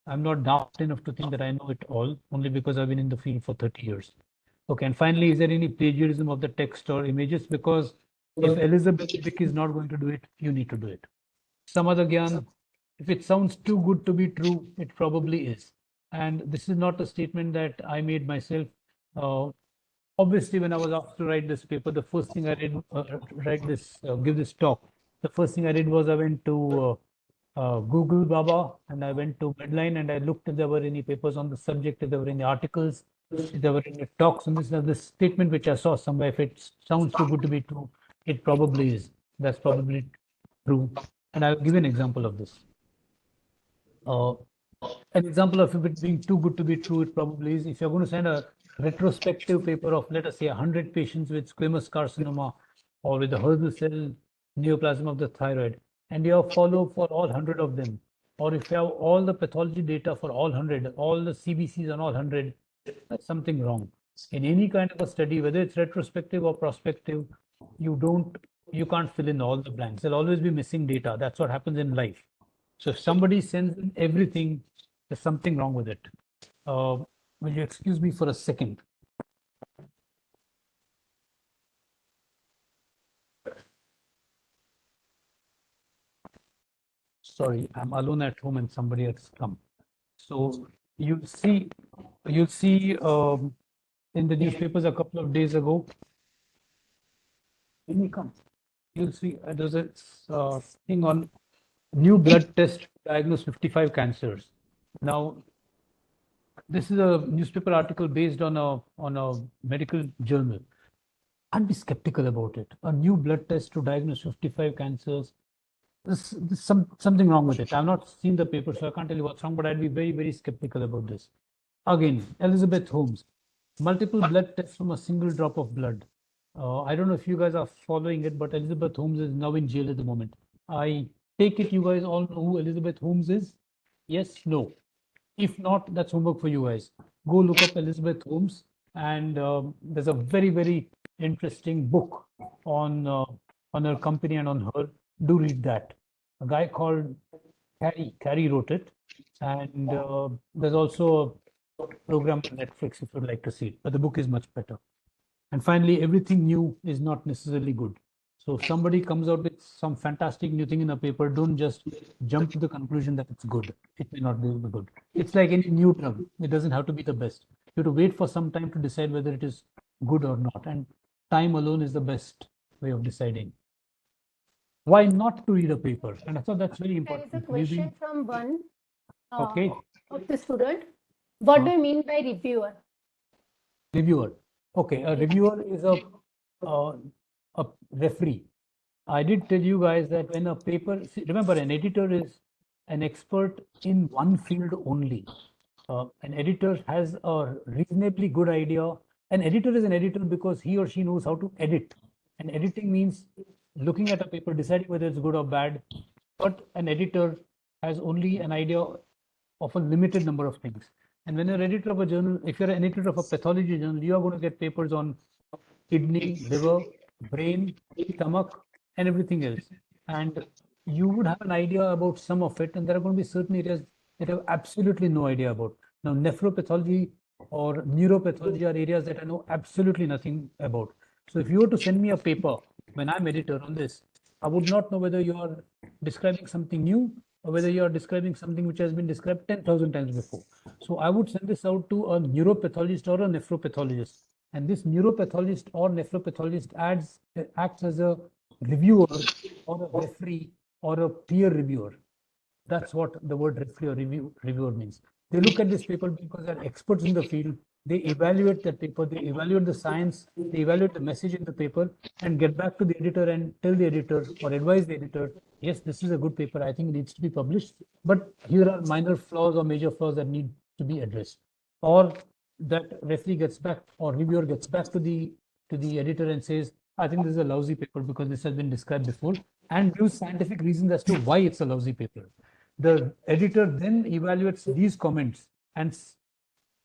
A: I'm not daft enough to think that I know it all, only because I've been in the field for 30 years. Okay, and finally, is there any plagiarism of the text or images? Because if Elizabeth Bick is not going to do it, you need to do it. Some other Gyan, if it sounds too good to be true, it probably is. And this is not a statement that I made myself. Obviously, when I was asked to write this paper, the first thing I did, give this talk, the first thing I did was I went to Google Baba and I went to Medline and I looked if there were any papers on the subject, if there were any articles, if there were any talks on this. Now, this statement which I saw somewhere, if it sounds too good to be true, it probably is. That's probably true. And I'll give you an example of this. An example of it being too good to be true, it probably is. If you're going to send a retrospective paper of, let us say, 100 patients with squamous carcinoma or with the Hurzel cell neoplasm of the thyroid, and you have follow for all 100 of them, or if you have all the pathology data for all 100, all the CBCs on all 100, that's something wrong. In any kind of a study, whether it's retrospective or prospective, you can't fill in all the blanks. There'll always be missing data. That's what happens in life. So if somebody sends in everything, there's something wrong with it. Will you excuse me for a second? Sorry, I'm alone at home and somebody has come. So you'll see in the newspapers a couple of days ago. When you come, you'll see there's a thing on new blood test to diagnose 55 cancers. Now, this is a newspaper article based on a medical journal. I'd be skeptical about it. A new blood test to diagnose 55 cancers. There's something wrong with it. I've not seen the paper, so I can't tell you what's wrong, but I'd be very, very skeptical about this. Again, Elizabeth Holmes, multiple blood tests from a single drop of blood. I don't know if you guys are following it, but Elizabeth Holmes is now in jail at the moment. I take it you guys all know who Elizabeth Holmes is? Yes, no. If not, that's homework for you guys. Go look up Elizabeth Holmes, and there's a very, very interesting book on her company and on her. Do read that. A guy called Carrie wrote it, and there's also a program on Netflix if you'd like to see it. But the book is much better. And finally, everything new is not necessarily good. So if somebody comes out with some fantastic new thing in a paper, don't just jump to the conclusion that it's good. It may not be good. It's like any new drug. It doesn't have to be the best. You have to wait for some time to decide whether it is good or not. And time alone is the best way of deciding. Why not to read a paper? And I thought that's very
B: There
A: important.
B: is a question from one
A: Okay.
B: of the student. What do you mean by reviewer?
A: Reviewer. Okay, a reviewer is a referee. I did tell you guys that when a paper, remember, an editor is an expert in one field only. An editor has a reasonably good idea. An editor is an editor because he or she knows how to edit. And editing means looking at a paper, deciding whether it's good or bad. But an editor has only an idea of a limited number of things. And when you're an editor of a journal, if you're an editor of a pathology journal, you are going to get papers on kidney, liver, brain, stomach, and everything else. And you would have an idea about some of it, and there are going to be certain areas that I have absolutely no idea about. Now, nephropathology or neuropathology are areas that I know absolutely nothing about. So if you were to send me a paper when I'm editor on this, I would not know whether you are describing something new or whether you are describing something which has been described 10,000 times before. So I would send this out to a neuropathologist or a nephropathologist. And this neuropathologist or nephropathologist acts as a reviewer or a referee or a peer reviewer. That's what the word referee or reviewer means. They look at this paper because they're experts in the field. They evaluate that paper, they evaluate the science, they evaluate the message in the paper, and get back to the editor and tell the editor or advise the editor, yes, this is a good paper, I think it needs to be published, but here are minor flaws or major flaws that need to be addressed. Or that referee gets back or reviewer gets back to the editor and says, I think this is a lousy paper because this has been described before, and gives scientific reasons as to why it's a lousy paper. The editor then evaluates these comments and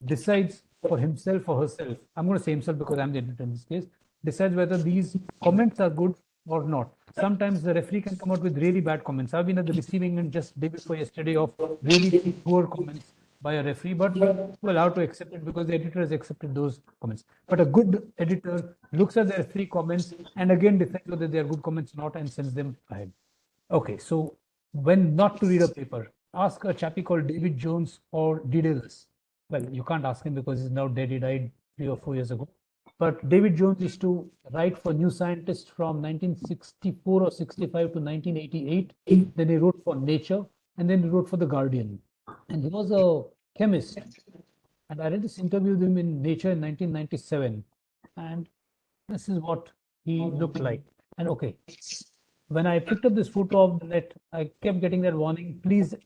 A: decides for himself or herself. I'm going to say himself because I'm the editor in this case. Decides whether these comments are good or not. Sometimes the referee can come out with really bad comments. I've been at the receiving end just day before yesterday of really poor comments by a referee, but we're allowed to accept it because the editor has accepted those comments. But a good editor looks at the referee comments and again decides whether they are good comments or not and sends them ahead. Okay, so when not to read a paper, ask a chappie called David Jones or Daedalus. Well, you can't ask him because he's now dead. He died 3 or 4 years ago. But David Jones used to write for New Scientist from 1964 or 65 to 1988. Then he wrote for Nature, and then he wrote for The Guardian. And he was a chemist. And I read this interview with him in Nature in 1997. And this is what he looked like. And okay, when I picked up this photo of the net, I kept getting that warning, please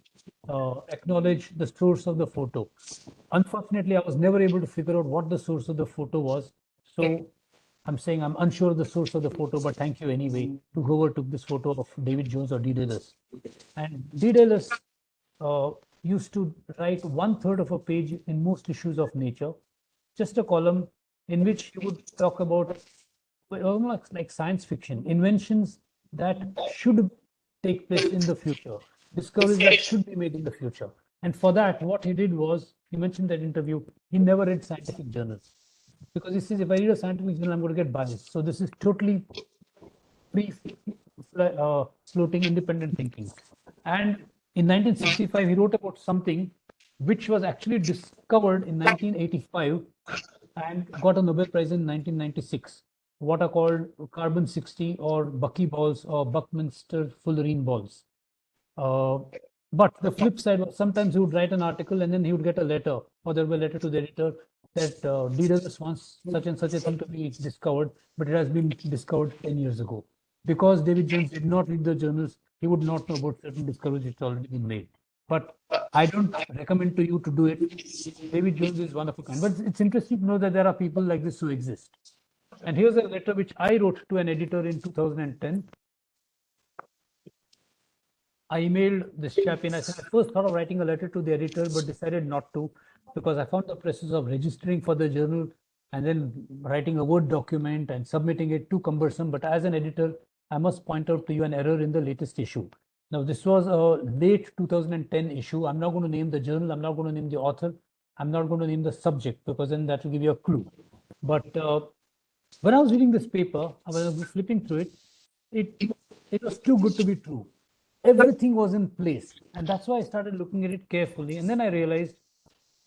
A: acknowledge the source of the photo. Unfortunately, I was never able to figure out what the source of the photo was. So I'm saying I'm unsure of the source of the photo, but thank you anyway to whoever took this photo of David Jones or D. Dallas. And D. Dallas used to write 1/3 of a page in most issues of Nature, just a column in which he would talk about almost like science fiction, inventions that should take place in the future, discoveries that should be made in the future. And for that, what he did was, he mentioned that interview, he never read scientific journals. Because he says, if I read a scientific journal, I'm going to get biased. So this is totally free floating independent thinking. And in 1965, he wrote about something which was actually discovered in 1985 and got a Nobel Prize in 1996. What are called carbon-60 or buckyballs or Buckminster-Fullerene balls. But the flip side was sometimes he would write an article and then he would get a letter, or there would be a letter to the editor that Diderot wants such and such a thing to be discovered, but it has been discovered 10 years ago. Because David Jones did not read the journals, he would not know about certain discoveries which had already been made. But I don't recommend to you to do it. David Jones is one of a kind. But it's interesting to know that there are people like this who exist. And here's a letter which I wrote to an editor in 2010. I emailed this chap and I said, I first thought of writing a letter to the editor, but decided not to because I found the process of registering for the journal and then writing a Word document and submitting it too cumbersome. But as an editor, I must point out to you an error in the latest issue. Now, this was a late 2010 issue. I'm not going to name the journal. I'm not going to name the author. I'm not going to name the subject because then that will give you a clue. But when I was reading this paper, I was flipping through it, it was too good to be true. Everything was in place. And that's why I started looking at it carefully. And then I realized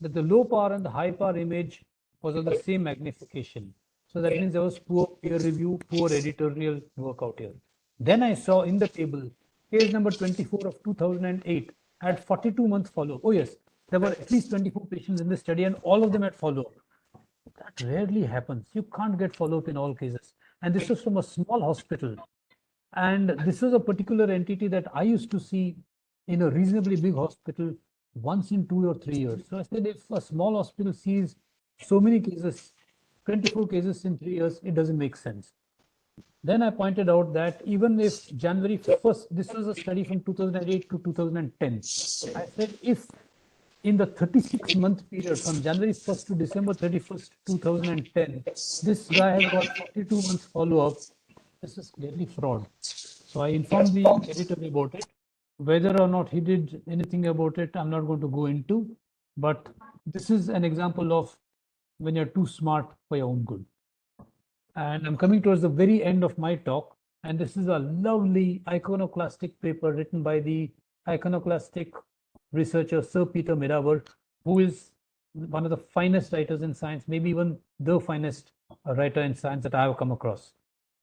A: that the low power and the high power image was of the same magnification. So that means there was poor peer review, poor editorial work out here. Then I saw in the table, case number 24 of 2008 had 42-month follow-up. Oh yes, there were at least 24 patients in the study and all of them had follow-up. That rarely happens. You can't get follow-up in all cases. And this was from a small hospital. And this was a particular entity that I used to see in a reasonably big hospital once in 2 or 3 years. So I said, if a small hospital sees so many cases, 24 cases in 3 years, it doesn't make sense. Then I pointed out that even if January 1st, this was a study from 2008 to 2010. I said, if in the 36-month period from January 1st to December 31st, 2010, this guy has got 42 months follow-up, this is clearly fraud. So I informed the editor about it. Whether or not he did anything about it, I'm not going to go into. But this is an example of when you're too smart for your own good. And I'm coming towards the very end of my talk. And this is a lovely iconoclastic paper written by the iconoclastic researcher Sir Peter Mirabeau, who is one of the finest writers in science, maybe even the finest writer in science that I have come across.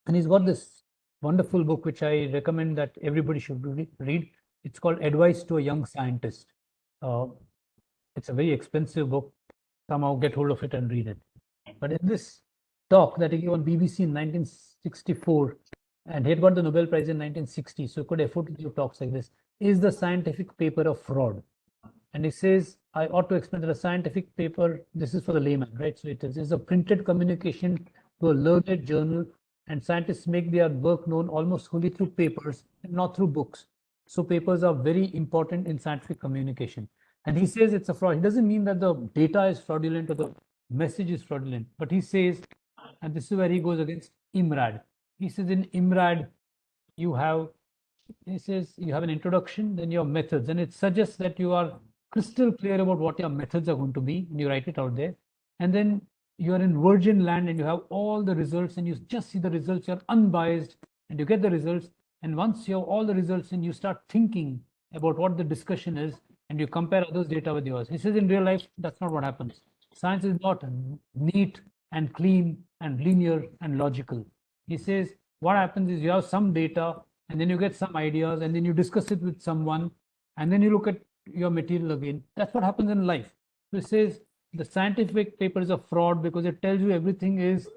A: And he's got this wonderful book, which I recommend that everybody should read. It's called Advice to a Young Scientist. It's a very expensive book. Somehow get hold of it and read it. But in this talk that he gave on BBC in 1964, and he had got the Nobel Prize in 1960, so he could afford to give talks like this, is the scientific paper of fraud. And he says, I ought to explain that a scientific paper, this is for the layman, right? So it is a printed communication to a learned journal, and scientists make their work known almost wholly through papers and not through books. So papers are very important in scientific communication. And he says it's a fraud. He doesn't mean that the data is fraudulent or the message is fraudulent, but he says, and this is where he goes against IMRAD. He says in IMRAD, you have an introduction, then your methods, and it suggests that you are crystal clear about what your methods are going to be, and you write it out there. And then you are in virgin land and you have all the results and you just see the results, you're unbiased and you get the results. And once you have all the results and you start thinking about what the discussion is and you compare others' data with yours. He says in real life, that's not what happens. Science is not neat and clean and linear and logical. He says what happens is you have some data and then you get some ideas and then you discuss it with someone and then you look at your material again. That's what happens in life. So he says the scientific paper is a fraud because it tells you everything is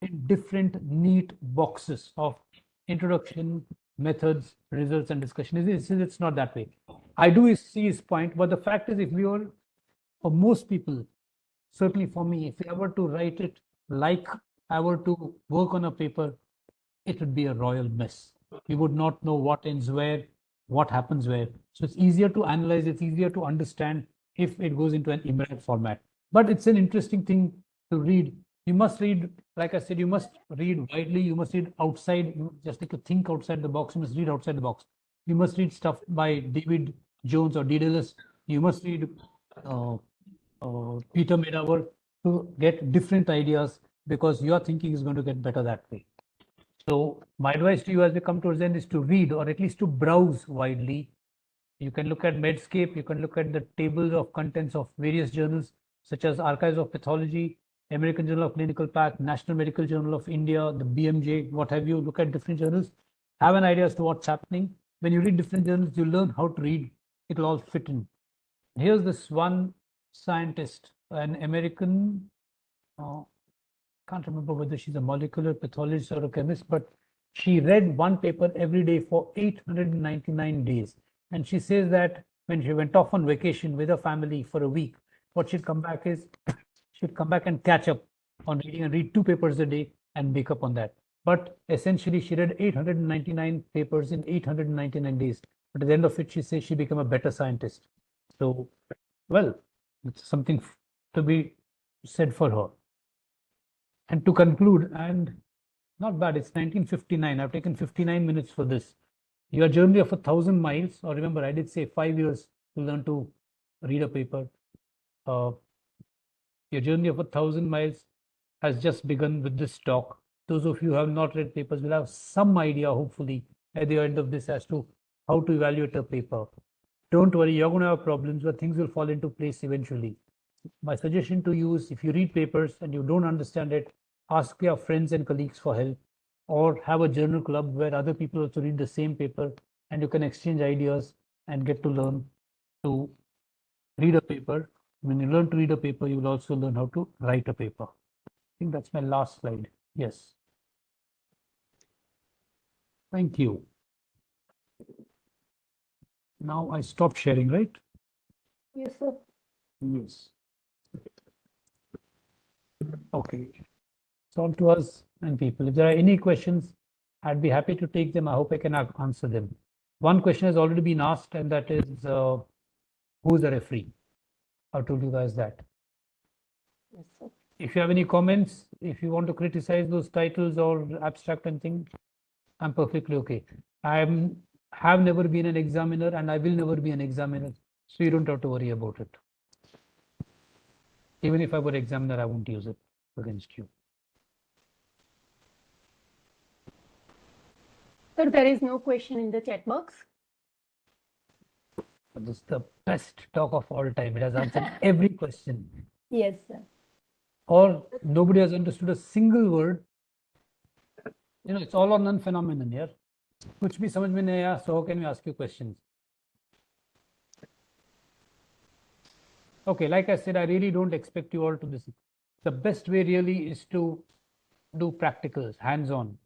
A: in different neat boxes of introduction, methods, results, and discussion. It's not that way. I do see his point, but the fact is, if we were, for most people, certainly for me, if I were to write it like I were to work on a paper, it would be a royal mess. We would not know what ends where, what happens where. So it's easier to analyze, it's easier to understand if it goes into an EMRAG format. But it's an interesting thing to read. You must read, like I said, you must read widely, you must read outside, you just need to think outside the box, you must read outside the box. You must read stuff by David Jones or Daedalus. You must read Peter Medawer to get different ideas because your thinking is going to get better that way. So my advice to you as we come towards the end is to read or at least to browse widely. You can look at Medscape, you can look at the tables of contents of various journals such as Archives of Pathology, American Journal of Clinical Path, National Medical Journal of India, the BMJ, what have you. Look at different journals, have an idea as to what's happening. When you read different journals, you learn how to read. It'll all fit in. Here's this one scientist, an American, can't remember whether she's a molecular pathologist or a chemist, but she read one paper every day for 899 days. And she says that when she went off on vacation with her family for a week, what she'd come back is she'd come back and catch up on reading and read 2 papers a day and make up on that. But essentially, she read 899 papers in 899 days. But at the end of it, she says she became a better scientist. So, well, it's something to be said for her. And to conclude, and not bad, it's 1959. I've taken 59 minutes for this. Your journey of 1,000 miles, or remember, I did say 5 years to learn to read a paper. Your journey of 1,000 miles has just begun with this talk. Those of you who have not read papers will have some idea, hopefully, at the end of this as to how to evaluate a paper. Don't worry, you're going to have problems, but things will fall into place eventually. My suggestion to you is if you read papers and you don't understand it, ask your friends and colleagues for help, or have a journal club where other people also read the same paper and you can exchange ideas and get to learn to read a paper. When you learn to read a paper, you will also learn how to write a paper. I think that's my last slide. Yes. Thank you. Now I stop sharing, right?
B: Yes, sir.
A: Yes. Okay. It's all to us and people. If there are any questions, I'd be happy to take them. I hope I can answer them. One question has already been asked, and that is who's the referee? I told you guys that.
B: Yes, sir.
A: If you have any comments, if you want to criticize those titles or abstract and things, I'm perfectly okay. Have never been an examiner and I will never be an examiner, so you don't have to worry about it. Even if I were examiner, I won't use it against you.
B: Sir, there is no question in the chat box.
A: This is the best talk of all time. It has answered every question.
B: Yes, sir.
A: Or nobody has understood a single word. You know, it's all or none phenomenon here. कुछ भी समझ में नहीं आया, so how can we ask you questions? Okay, like I said, I really don't expect you all to this. The best way really is to do practicals, hands-on.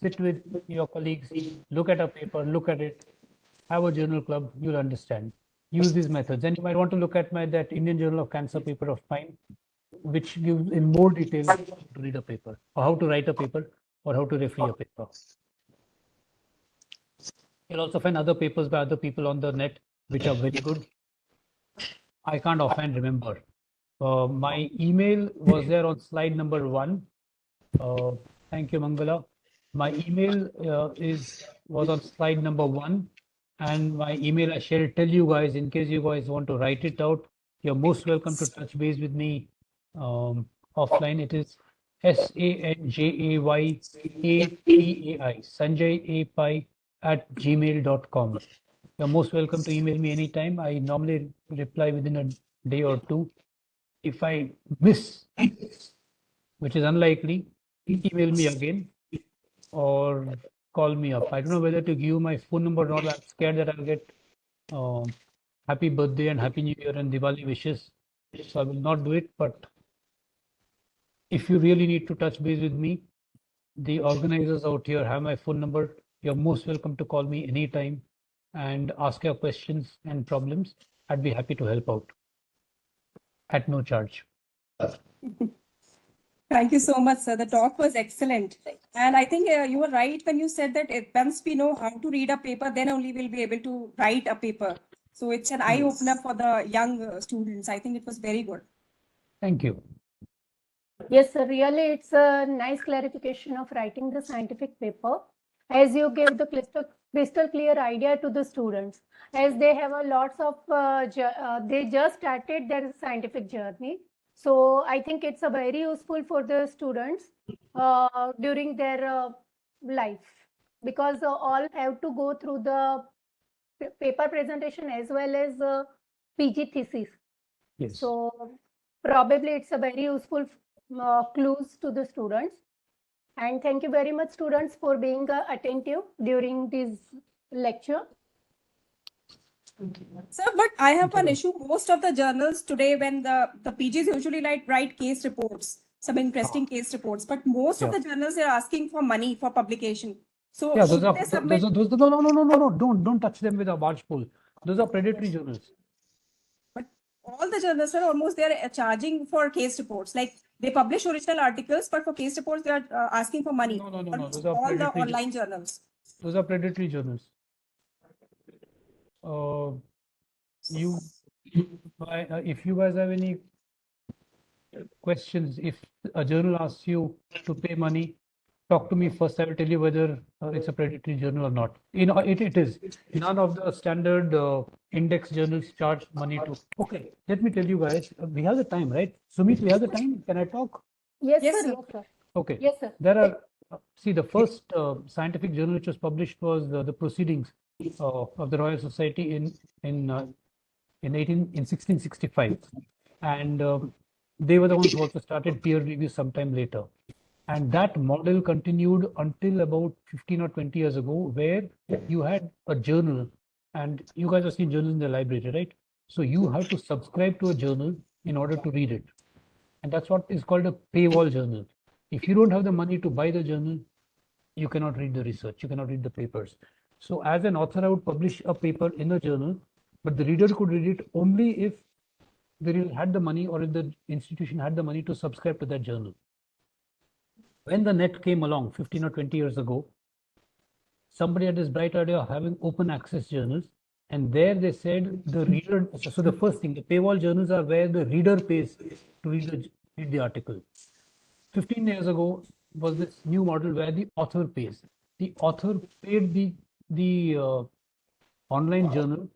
A: Sit with your colleagues, look at a paper, look at it, have a journal club, you'll understand. Use these methods. And you might want to look at that Indian Journal of Cancer paper of mine, which gives in more detail how to read a paper, or how to write a paper, or how to referee a paper. You'll also find other papers by other people on the net, which are very good. I can't offhand remember. My email was there on slide number 1. Thank you, Mangala. My email was on slide number 1, and my email I shall tell you guys in case you guys want to write it out. You're most welcome to touch base with me offline. It is SANJAYAPAI, sanjayapai@gmail.com. You're most welcome to email me anytime. I normally reply within a day or two. If I miss, which is unlikely, email me again or call me up. I don't know whether to give you my phone number or not. I'm scared that I'll get happy birthday and happy new year and Diwali wishes. So I will not do it. But if you really need to touch base with me, the organizers out here have my phone number. You're most welcome to call me anytime and ask your questions and problems. I'd be happy to help out at no charge.
G: Thank you so much, sir. The talk was excellent. And I think you were right when you said that once we know how to read a paper, then only we'll be able to write a paper. So it's an eye opener for the young students. I think it was very good.
A: Thank you.
B: Yes, sir. Really, it's a nice clarification of writing the scientific paper, as you gave the crystal clear idea to the students, as they have a lots of they just started their scientific journey. So I think it's a very useful for the students during their life, because all have to go through the paper presentation as well as PG thesis.
A: Yes.
B: So probably it's a very useful clues to the students. And thank you very much, students, for being attentive during this lecture.
G: Sir, but I have one issue. Most of the journals today, when the PGs usually write case reports, some interesting case reports, but most of the journals are asking for money for publication. So
A: yeah,
G: should they submit?
A: No, don't touch them with a barge pole. Those are predatory journals.
G: But all the journals are almost they're charging for case reports. Like they publish original articles, but for case reports, they are asking for money.
A: No.
G: Almost
A: Those are
G: all the
A: predatory
G: online journals.
A: Those are predatory journals. If you guys have any questions, if a journal asks you to pay money, talk to me first. I will tell you whether it's a predatory journal or not. It is. None of the standard index journals charge money to. Okay, let me tell you guys. We have the time, right? Sumit, we have the time. Can I talk?
B: Yes,
G: Yes,
B: sir.
G: sir.
B: Yes, sir.
A: Okay.
B: Yes, sir.
A: There are. See, the first scientific journal which was published was the Proceedings of the Royal Society in 1665, and they were the ones who also started peer review sometime later. And that model continued until about 15 or 20 years ago, where you had a journal, and you guys have seen journals in the library, right? So you have to subscribe to a journal in order to read it. And that's what is called a paywall journal. If you don't have the money to buy the journal, you cannot read the research, you cannot read the papers. So as an author, I would publish a paper in a journal, but the reader could read it only if the reader had the money or if the institution had the money to subscribe to that journal. When the net came along 15 or 20 years ago, somebody had this bright idea of having open access journals. And there they said the reader, so the first thing, the paywall journals are where the reader pays to read the article. 15 years ago was this new model where the author pays. The author paid the online journal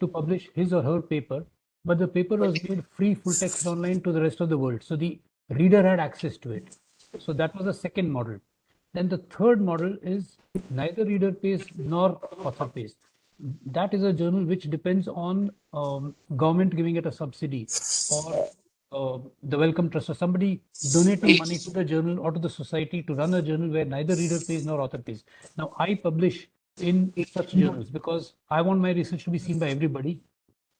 A: to publish his or her paper, but the paper was made free full text online to the rest of the world. So the reader had access to it. So that was the second model. Then the third model is neither reader pays nor author pays. That is a journal which depends on government giving it a subsidy or the Wellcome Trust or somebody donating money to the journal or to the society to run a journal where neither reader pays nor author pays. Now, I publish in such journals because I want my research to be seen by everybody,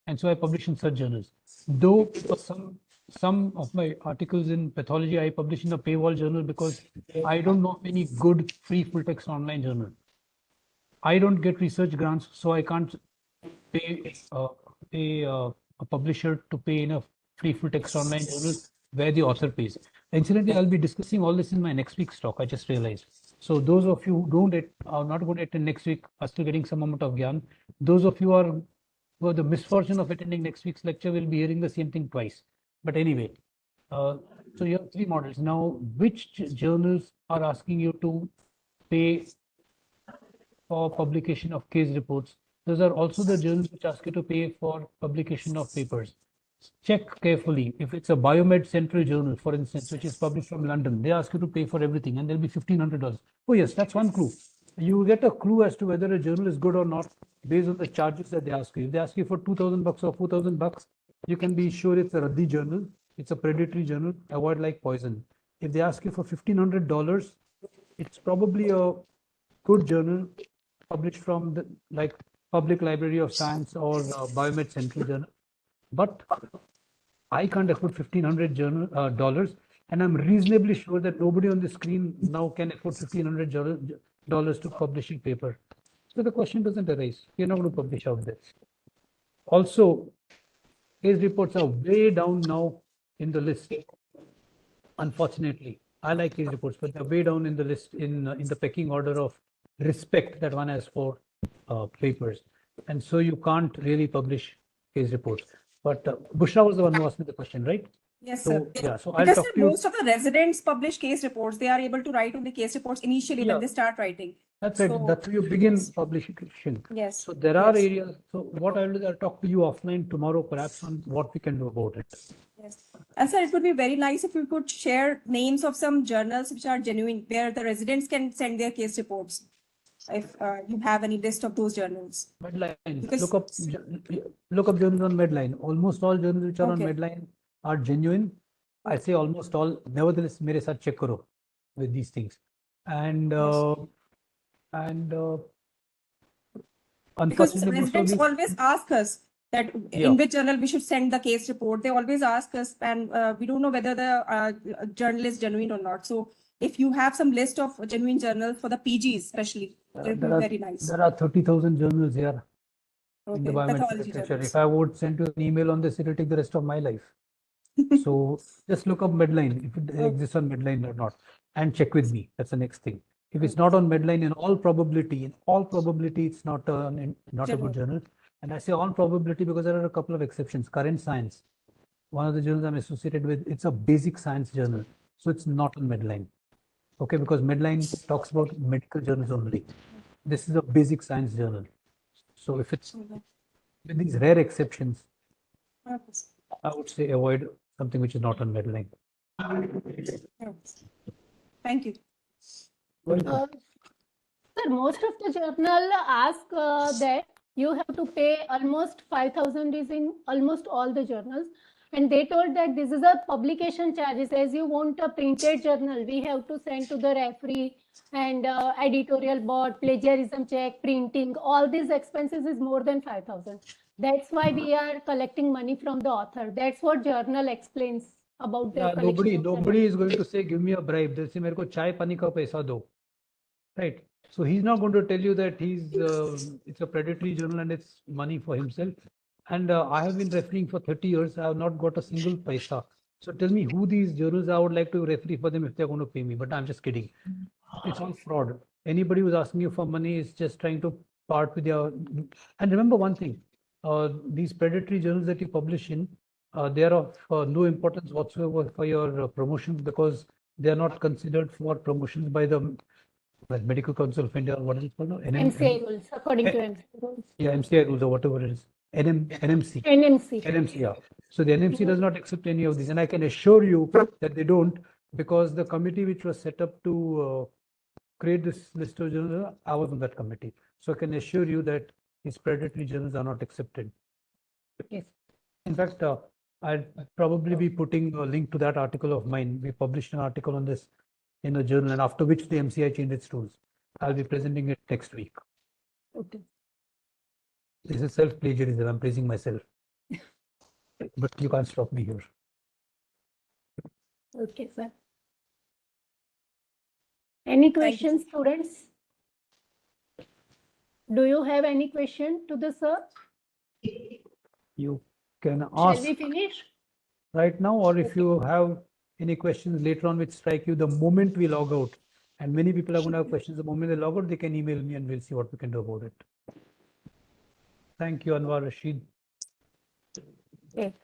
A: and so I publish in such journals. Though for some of my articles in pathology I publish in a paywall journal because I don't know any good free full text online journal. I don't get research grants, so I can't pay a publisher to pay in a free full text online journal where the author pays. Incidentally, I'll be discussing all this in my next week's talk. I just realized. So those of you who are not going to attend next week are still getting some amount of gyan. Those of you who have the misfortune of attending next week's lecture will be hearing the same thing twice. But anyway, so you have three models. Now, which journals are asking you to pay for publication of case reports? Those are also the journals which ask you to pay for publication of papers. Check carefully. If it's a Biomed Central Journal, for instance, which is published from London, they ask you to pay for everything and there'll be $1,500. Oh yes, that's one clue. You get a clue as to whether a journal is good or not based on the charges that they ask you. If they ask you for $2,000 or $4,000, you can be sure it's a Raddi journal. It's a predatory journal. Avoid like poison. if they ask you for $1,500, it's probably a good journal published from the like Public Library of Science or Biomed Central Journal. But I can't afford $1,500, and I'm reasonably sure that nobody on the screen now can afford $1,500 to publish a paper. So the question doesn't arise. You're not going to publish out there. Also, case reports are way down now in the list. Unfortunately, I like case reports, but they're way down in the list in the pecking order of respect that one has for papers, and so you can't really publish case reports. But Bushra was the one who asked me the question, right?
G: Yes,
A: So
G: sir.
A: yeah, so I'll
G: Because
A: talk
G: sir,
A: to you.
G: most of the residents publish case reports. They are able to write only case reports initially
A: Yeah.
G: when they start writing.
A: That's right.
G: So-
A: That's how you begin publication.
G: Yes.
A: So there are
G: Yes.
A: areas. So what I'll do is I'll talk to you offline tomorrow, perhaps, on what we can do about it.
G: Yes. And sir, it would be very nice if you could share names of some journals which are genuine, where the residents can send their case reports. If you have any list of those journals.
A: Medline.
G: Because-
A: Look up journals on Medline. Almost all journals which are on
G: Okay.
A: Medline are genuine. I say almost all. Nevertheless, mere saath check karo with these things. And
G: Because
A: unfortunately, most of
G: residents
A: these.
G: always ask us that
A: Yeah.
G: in which journal we should send the case report. They always ask us, and we don't know whether the journal is genuine or not. So if you have some list of genuine journals for the PGs, especially, it would be very nice.
A: There are 30,000 journals here in the
G: Okay,
A: biomedical
G: pathology
A: literature.
G: journals.
A: If I would send you an email on this, it will take the rest of my life. So just look up Medline, if it exists on Medline or not, and check with me. That's the next thing. If it's not on Medline, in all probability, it's not a good journal. And I say all probability because there are a couple of exceptions. Current Science, one of the journals I'm associated with, it's a basic science journal. So it's not on Medline. Okay, because Medline talks about medical journals only. This is a basic science journal. So if it's with these rare exceptions, I would say avoid something which is not on Medline.
G: Thank you.
B: Sir, most of the journal ask that you have to pay almost 5,000 is in almost all the journals. And they told that this is a publication charges. As you want a printed journal, we have to send to the referee and editorial board, plagiarism check, printing, all these expenses is more than 5,000. That's why we are collecting money from the author. That's what journal explains about the collection.
A: Nobody is going to say, give me a bribe. They'll say, मेरे को चाय पानी का पैसा दो. Right. So he's not going to tell you that it's a predatory journal and it's money for himself. And I have been refereeing for 30 years. I have not got a single paisa. So tell me who these journals are. I would like to referee for them if they're going to pay me. But I'm just kidding. It's all fraud. Anybody who's asking you for money is just trying to part with your. And remember one thing: these predatory journals that you publish in, they are of no importance whatsoever for your promotion because they are not considered for promotions by the Medical Council of India, or what is it called now?
B: MCI rules, according to MCI rules.
A: Yeah, MCI rules or whatever it is. NMC.
B: NMC.
A: Yeah. So the NMC does not accept any of these, and I can assure you that they don't, because the committee which was set up to create this list of journals, I was on that committee. So I can assure you that these predatory journals are not accepted.
B: Yes.
A: In fact, I'd probably be putting a link to that article of mine. We published an article on this in a journal, and after which the MCI changed its rules. I'll be presenting it next week.
B: Okay.
A: This is self-plagiarism. I'm praising myself. But you can't stop me here.
B: Okay, sir. Any questions, students? Do you have any question to the sir?
A: You can
B: Shall
A: ask
B: we finish?
A: right now, or if you have any questions later on which strike you the moment we log out, and many people are going to have questions the moment they log out, they can email me and we'll see what we can do about it. Thank you, Anwar Rashid.
B: Okay.